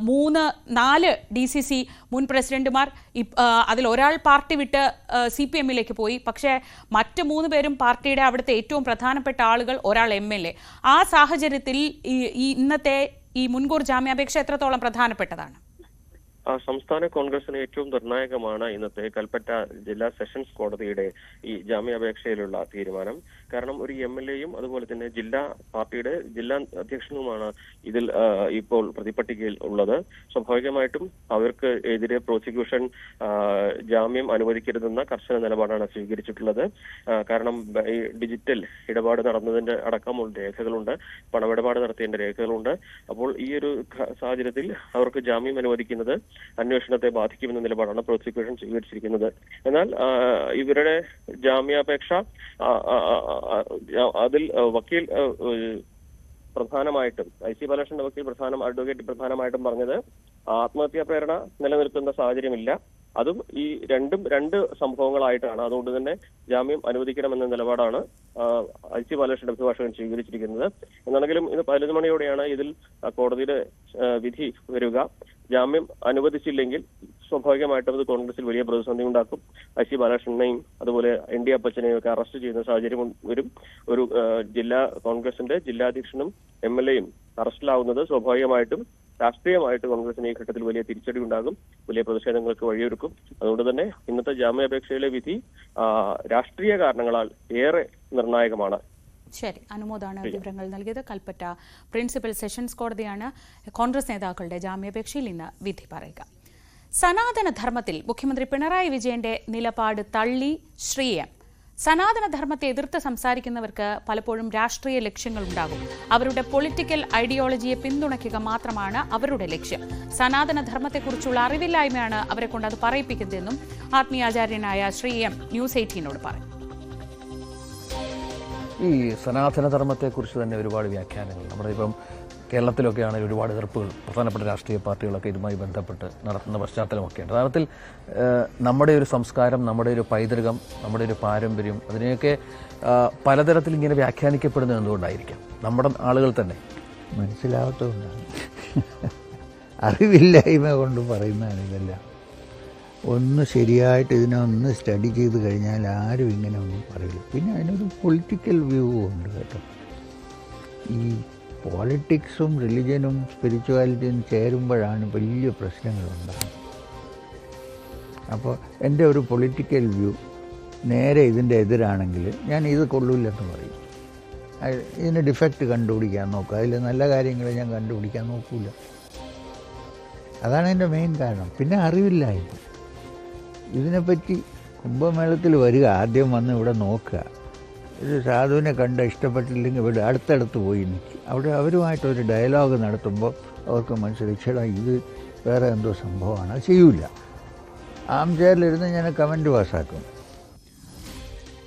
4 DCC മുൻ പ്രസിഡന്റുമാർ, അതിൽ ഒരാൾ പാർട്ടി വിട്ട് CPM-ലേക്ക് പോയി. പക്ഷേ മറ്റ് 3 പേരും പാർട്ടിയുടെ അവിടുത്തെ ഏറ്റവും പ്രധാനപ്പെട്ട ആളുകൾ, ഒരാൾ MLA. ആ സാഹചര്യത്തിൽ ഇന്നത്തെ ഈ മുൻകൂർ ജാമ്യാപേക്ഷ എത്രത്തോളം പ്രധാനപ്പെട്ടതാണ്? സംസ്ഥാന കോൺഗ്രസിന് ഏറ്റവും നിർണായകമാണ് ഇന്നത്തെ കൽപ്പറ്റ ജില്ലാ സെഷൻസ് കോടതിയുടെ ഈ ജാമ്യാപേക്ഷയിലുള്ള തീരുമാനം. കാരണം ഒരു MLA-യും അതുപോലെ തന്നെ പാർട്ടിയുടെ ജില്ലാ അധ്യക്ഷനുമാണ് ഇതിൽ ഇപ്പോൾ പ്രതിപട്ടികയിൽ ഉള്ളത്. സ്വാഭാവികമായിട്ടും അവർക്ക് എതിരെ പ്രോസിക്യൂഷൻ ജാമ്യം അനുവദിക്കരുതെന്ന കർശന നിലപാടാണ് സ്വീകരിച്ചിട്ടുള്ളത്. കാരണം ഈ ഡിജിറ്റൽ ഇടപാട് നടന്നതിന്റെ അടക്കമുള്ള രേഖകളുണ്ട്, പണമിടപാട് നടത്തിയതിന്റെ രേഖകളുണ്ട്. അപ്പോൾ ഈ ഒരു സാഹചര്യത്തിൽ അവർക്ക് ജാമ്യം അനുവദിക്കുന്നത് അന്വേഷണത്തെ ബാധിക്കുമെന്ന നിലപാടാണ് പ്രോസിക്യൂഷൻ സ്വീകരിച്ചിരിക്കുന്നത്. എന്നാൽ ഇവരുടെ ജാമ്യാപേക്ഷ അതിൽ വക്കീൽ പ്രധാനമായിട്ടും IC ബാലകൃഷ്ണന്റെ വക്കീൽ അഡ്വക്കേറ്റ് പ്രധാനമായിട്ടും പറഞ്ഞത് ആത്മഹത്യാ പ്രേരണ നിലനിൽക്കുന്ന സാഹചര്യമില്ല, അതും ഈ രണ്ട് സംഭവങ്ങളായിട്ടാണ്. അതുകൊണ്ട് തന്നെ ജാമ്യം അനുവദിക്കണമെന്ന നിലപാടാണ് IC ബാലകൃഷ്ണന്റെ അഭിഭാഷകൻ സ്വീകരിച്ചിരിക്കുന്നത്. എന്നാണെങ്കിലും ഇന്ന് 11 മണിയോടെയാണ് ഇതിൽ കോടതിയുടെ വിധി വരിക. ജാമ്യം അനുവദിച്ചില്ലെങ്കിൽ സ്വാഭാവികമായിട്ടും അത് കോൺഗ്രസിൽ വലിയ പ്രതിസന്ധി ഉണ്ടാക്കും. IC ബാലകൃഷ്ണനെയും അതുപോലെ ND അപ്പച്ചനെയും ഒക്കെ അറസ്റ്റ് ചെയ്യുന്ന സാഹചര്യം വരും. ഒരു കോൺഗ്രസിന്റെ ജില്ലാധ്യക്ഷനും MLA-യും അറസ്റ്റിലാവുന്നത് സ്വാഭാവികമായിട്ടും രാഷ്ട്രീയമായിട്ട് കോൺഗ്രസിന് ഈ ഘട്ടത്തിൽ വലിയ തിരിച്ചടി ഉണ്ടാകും, വലിയ പ്രതിഷേധങ്ങൾക്ക് വഴിയൊരുക്കും. അതുകൊണ്ട് തന്നെ ഇന്നത്തെ ജാമ്യാപേക്ഷയിലെ വിധി രാഷ്ട്രീയ കാരണങ്ങളാൽ ഏറെ നിർണായകമാണ്. ശരി, അനുമോദാണ് വിവരങ്ങൾ നൽകിയത്. കൽപ്പറ്റ പ്രിൻസിപ്പൽ സെഷൻസ് കോടതിയാണ് കോൺഗ്രസ് നേതാക്കളുടെ ജാമ്യാപേക്ഷയിൽ ഇന്ന് വിധി പറയുക. സനാതനധർമ്മത്തിൽ മുഖ്യമന്ത്രി പിണറായി വിജയന്റെ നിലപാട് തള്ളി ശ്രീയം. സനാതനധർമ്മത്തെ എതിർത്ത് സംസാരിക്കുന്നവർക്ക് പലപ്പോഴും രാഷ്ട്രീയ ലക്ഷ്യങ്ങളുണ്ടാകും. അവരുടെ പൊളിറ്റിക്കൽ ഐഡിയോളജിയെ പിന്തുണയ്ക്കുക മാത്രമാണ് അവരുടെ ലക്ഷ്യം. സനാതനധർമ്മത്തെക്കുറിച്ചുള്ള അറിവില്ലായ്മയാണ് അവരെ കൊണ്ട് അത് പറയിപ്പിക്കുന്നതെന്നും ആത്മീയാചാര്യനായ ശ്രീയം ന്യൂസ് 18നോട് പറഞ്ഞു. ഈ സനാതനധർമ്മത്തെക്കുറിച്ച് തന്നെ ഒരുപാട് വ്യാഖ്യാനങ്ങൾ നമ്മുടെ ഇപ്പം കേരളത്തിലൊക്കെ ആണെങ്കിൽ ഒരുപാട് എതിർപ്പുകൾ പ്രധാനപ്പെട്ട രാഷ്ട്രീയ പാർട്ടികളൊക്കെ ഇതുമായി ബന്ധപ്പെട്ട് നടത്തുന്ന പശ്ചാത്തലമൊക്കെയുണ്ട്. യഥാർത്ഥത്തിൽ നമ്മുടെ ഒരു സംസ്കാരം, നമ്മുടെ ഒരു പൈതൃകം, നമ്മുടെ ഒരു പാരമ്പര്യം, അതിനെയൊക്കെ പലതരത്തിൽ ഇങ്ങനെ വ്യാഖ്യാനിക്കപ്പെടുന്നത് എന്തുകൊണ്ടായിരിക്കാം? നമ്മുടെ ആളുകൾ തന്നെ മനസ്സിലാവാത്തതുകൊണ്ടാണ്. അറിവില്ലായ്മ കൊണ്ട് പറയുന്നതാണ് ഇതെല്ലാം. ഒന്ന് ശരിയായിട്ട് ഇതിനൊന്ന് സ്റ്റഡി ചെയ്ത് കഴിഞ്ഞാൽ ആരും ഇങ്ങനെ ഒന്നും പറയില്ല. പിന്നെ അതിനൊരു പൊളിറ്റിക്കൽ വ്യൂ ഉണ്ട് കേട്ടോ. ഈ പോളിറ്റിക്സും റിലിജനും സ്പിരിച്വാലിറ്റിയും ചേരുമ്പോഴാണ് വലിയ പ്രശ്നങ്ങളുണ്ടാകുന്നത്. അപ്പോൾ എൻ്റെ ഒരു പൊളിറ്റിക്കൽ വ്യൂ നേരെ ഇതിൻ്റെ എതിരാണെങ്കിൽ ഞാൻ ഇത് കൊള്ളില്ലെന്ന് പറയും. ഇതിന് ഡിഫക്റ്റ് കണ്ടുപിടിക്കാൻ നോക്കുക, അതിൽ നല്ല കാര്യങ്ങൾ ഞാൻ കണ്ടുപിടിക്കാൻ നോക്കില്ല. അതാണ് എൻ്റെ മെയിൻ കാരണം. പിന്നെ അറിവില്ലായ്മ. ഇതിനെപ്പറ്റി കുംഭമേളത്തിൽ വരിക, ആദ്യം വന്ന് ഇവിടെ നോക്കുക, ഒരു സാധുവിനെ കണ്ട ഇഷ്ടപ്പെട്ടില്ലെങ്കിൽ ഇവിടെ അടുത്തടുത്ത് പോയി നിൽക്കും. അവിടെ അവരുമായിട്ടൊരു ഡയലോഗ് നടത്തുമ്പോൾ അവർക്ക് മനസ്സിലായി, ചേട്ടാ ഇത് വേറെ എന്തോ സംഭവമാണ്, അത് ചെയ്യൂല. ആംചെയറിലിരുന്ന് ഞാൻ കമൻറ്റ് പാസ്സാക്കും.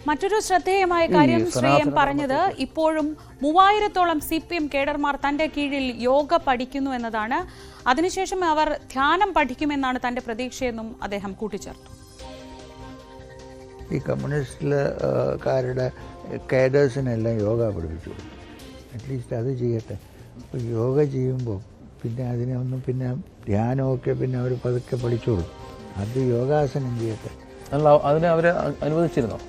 മറ്റൊരു ശ്രദ്ധേയമായ കാര്യം ശ്രീയം പറഞ്ഞത്, ഇപ്പോഴും 3000-ഓളം CPM കേഡർമാർ തന്റെ കീഴിൽ യോഗ പഠിക്കുന്നു എന്നതാണ്. അതിനുശേഷം അവർ ധ്യാനം പഠിക്കുമെന്നാണ് തന്റെ പ്രതീക്ഷയെന്നും അദ്ദേഹം കൂട്ടിച്ചേർത്തു. ഈ കമ്മ്യൂണിസ്റ്റുകാരുടെ കേഡേഴ്സിനെല്ലാം യോഗ പഠിപ്പിച്ചു കൊടുത്തു. അറ്റ്ലീസ്റ്റ് അത് ചെയ്യട്ടെ. അപ്പോൾ യോഗ ചെയ്യുമ്പോൾ പിന്നെ അതിനൊന്നും പിന്നെ ധ്യാനമൊക്കെ പിന്നെ അവർ പതുക്കെ പഠിച്ചോളൂ. അത് യോഗാസനം ചെയ്യട്ടെ. അതിനെ അവരെ അനുവദിച്ചിരുന്നോ?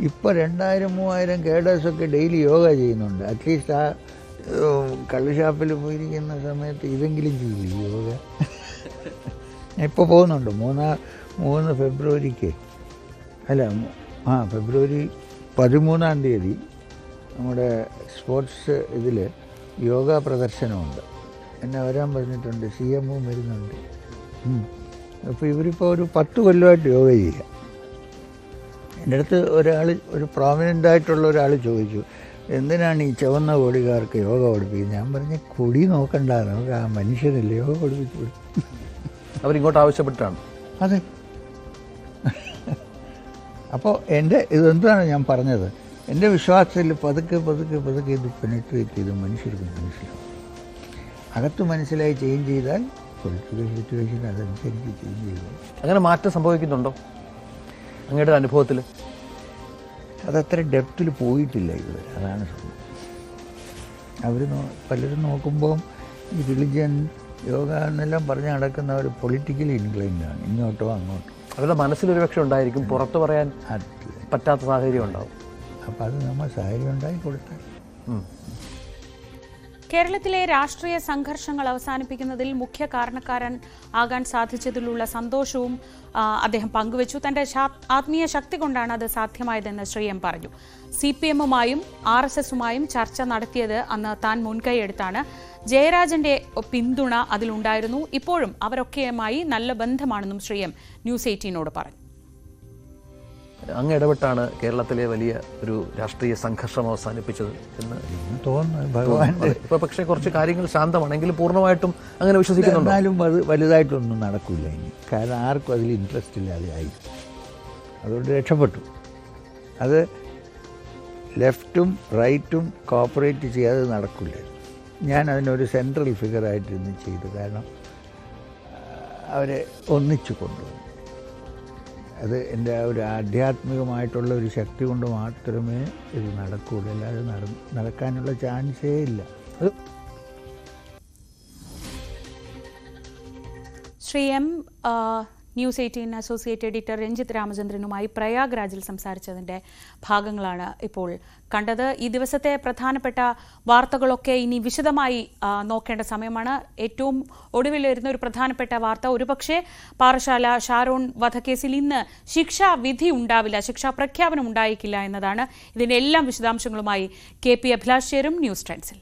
ഇപ്പോൾ 2000-3000 കേഡേഴ്സൊക്കെ ഡെയിലി യോഗ ചെയ്യുന്നുണ്ട്. അറ്റ്ലീസ്റ്റ് ആ കള്ളുഷാപ്പിൽ പോയിരിക്കുന്ന സമയത്ത് ഇതെങ്കിലും ചെയ്യില്ല യോഗ. ഇപ്പോൾ പോകുന്നുണ്ട് 3 ഫെബ്രുവരിക്ക് ഫെബ്രുവരി 13-ാം തീയതി നമ്മുടെ സ്പോർട്സ് ഇതിൽ യോഗ പ്രദർശനമുണ്ട്. എന്നെ വരാൻ പറഞ്ഞിട്ടുണ്ട്. CM വരുന്നുണ്ട്. അപ്പോൾ ഇവരിപ്പോൾ ഒരു 10 കൊല്ലമായിട്ട് യോഗ ചെയ്യുക. എൻ്റെ അടുത്ത് ഒരു പ്രോമിനൻ്റ് ആയിട്ടുള്ള ഒരാൾ ചോദിച്ചു, എന്തിനാണ് ഈ ചുവന്ന കൊടികാർക്ക് യോഗ പഠിപ്പിക്കുന്നത്? ഞാൻ പറഞ്ഞ കൊടി നോക്കണ്ട, നമുക്ക് ആ മനുഷ്യനല്ലേ യോഗ പഠിപ്പിച്ചു. അവരിങ്ങോട്ട് ആവശ്യപ്പെട്ടാണ്. അതെ. അപ്പോൾ ഇതെന്താണ് ഞാൻ പറഞ്ഞത്, എൻ്റെ വിശ്വാസത്തിൽ പതുക്കെ ഇത് പെനിട്രേറ്റ് ചെയ്ത് മനുഷ്യർക്ക് മനസ്സിലാവും. അകത്ത് മനസ്സിലായി ചേഞ്ച് ചെയ്താൽ പൊളിറ്റിക്കൽ സിറ്റുവേഷൻ അതനുസരിച്ച് ചേഞ്ച് ചെയ്യും. അങ്ങനെ മാറ്റം സംഭവിക്കുന്നുണ്ടോ അങ്ങയുടെ അനുഭവത്തിൽ? അതത്ര ഡെപ്തിൽ പോയിട്ടില്ല ഇതുവരെ, അതാണ് സംഭവം. അവർ പലരും നോക്കുമ്പോൾ ഈ റിലിജൻ, യോഗ എന്നെല്ലാം പറഞ്ഞ് നടക്കുന്നവർ പൊളിറ്റിക്കലി ഇൻക്ലൈൻഡാണ്, ഇങ്ങോട്ടോ അങ്ങോട്ടോ. അവരുടെ മനസ്സിലൊരു പക്ഷെ ഉണ്ടായിരിക്കും, പുറത്ത് പറയാൻ പറ്റാത്ത സാഹചര്യം ഉണ്ടാവും. അപ്പം അത് നമ്മൾ സാഹചര്യം ഉണ്ടാക്കി കൊടുത്താൽ. കേരളത്തിലെ രാഷ്ട്രീയ സംഘർഷങ്ങൾ അവസാനിപ്പിക്കുന്നതിൽ മുഖ്യ കാരണക്കാരൻ ആകാൻ സാധിച്ചതിലുള്ള സന്തോഷവും അദ്ദേഹം പങ്കുവച്ചു. തന്റെ ആത്മീയ ശക്തി കൊണ്ടാണ് അത് സാധ്യമായതെന്ന് ശ്രീ എം പറഞ്ഞു. CPM-ഉമായും RSS-ഉമായും ചർച്ച നടത്തിയത് അന്ന് താൻ മുൻകൈയെടുത്താണ്. ജയരാജന്റെ പിന്തുണ അതിലുണ്ടായിരുന്നു. ഇപ്പോഴും അവരൊക്കെയുമായി നല്ല ബന്ധമാണെന്നും ശ്രീ എം ന്യൂസ് 18-നോട് പറഞ്ഞു. അങ്ങ് ഇടപെട്ടാണ് കേരളത്തിലെ വലിയ ഒരു രാഷ്ട്രീയ സംഘർഷം അവസാനിപ്പിച്ചത് എന്ന് തോന്നുന്നു. ഭഗവാന്റെ ഇപ്പൊ പക്ഷേ കുറച്ച് കാര്യങ്ങൾ ശാന്തമാണെങ്കിലും പൂർണ്ണമായിട്ടും അങ്ങനെ വിശ്വസിക്കുന്നുണ്ടോ? എന്നാലും അത് വലുതായിട്ടൊന്നും നടക്കില്ല ഇനി, കാരണം ആർക്കും അതിൽ ഇൻട്രസ്റ്റ് ഇല്ലാതെ ആയി. അതുകൊണ്ട് രക്ഷപ്പെട്ടു. അത് ലെഫ്റ്റും റൈറ്റും കോപ്പറേറ്റ് ചെയ്യാതെ നടക്കില്ല. ഞാൻ അതിനൊരു സെൻട്രൽ ഫിഗറായിട്ടിരുന്ന് ചെയ്തു, കാരണം അവരെ ഒന്നിച്ചു കൊണ്ടുവന്നു. അത് എൻ്റെ ഒരു ആധ്യാത്മികമായിട്ടുള്ള ഒരു ശക്തി കൊണ്ട് മാത്രമേ ഇത് നടക്കുകയുള്ളൂ, അല്ലാതെ നടക്കാനുള്ള ചാൻസേ ഇല്ല. ശ്രീ എം ന്യൂസ് 18 അസോസിയേറ്റ് എഡിറ്റർ രഞ്ജിത്ത് രാമചന്ദ്രനുമായി പ്രയാഗ്രാജിൽ സംസാരിച്ചതിൻ്റെ ഭാഗങ്ങളാണ് ഇപ്പോൾ കണ്ടത്. ഈ ദിവസത്തെ പ്രധാനപ്പെട്ട വാർത്തകളൊക്കെ ഇനി വിശദമായി നോക്കേണ്ട സമയമാണ്. ഏറ്റവും ഒടുവിൽ വരുന്ന ഒരു പ്രധാനപ്പെട്ട വാർത്ത, ഒരുപക്ഷെ പാറശാല ഷാരോൺ വധക്കേസിൽ ഇന്ന് ശിക്ഷാവിധി ഉണ്ടാവില്ല, ശിക്ഷാ പ്രഖ്യാപനം ഉണ്ടായേക്കില്ല എന്നതാണ്. ഇതിൻ്റെ എല്ലാം വിശദാംശങ്ങളുമായി KP അഭിലാഷ് ചേരും ന്യൂസ് ട്രെൻഡ്സിൽ.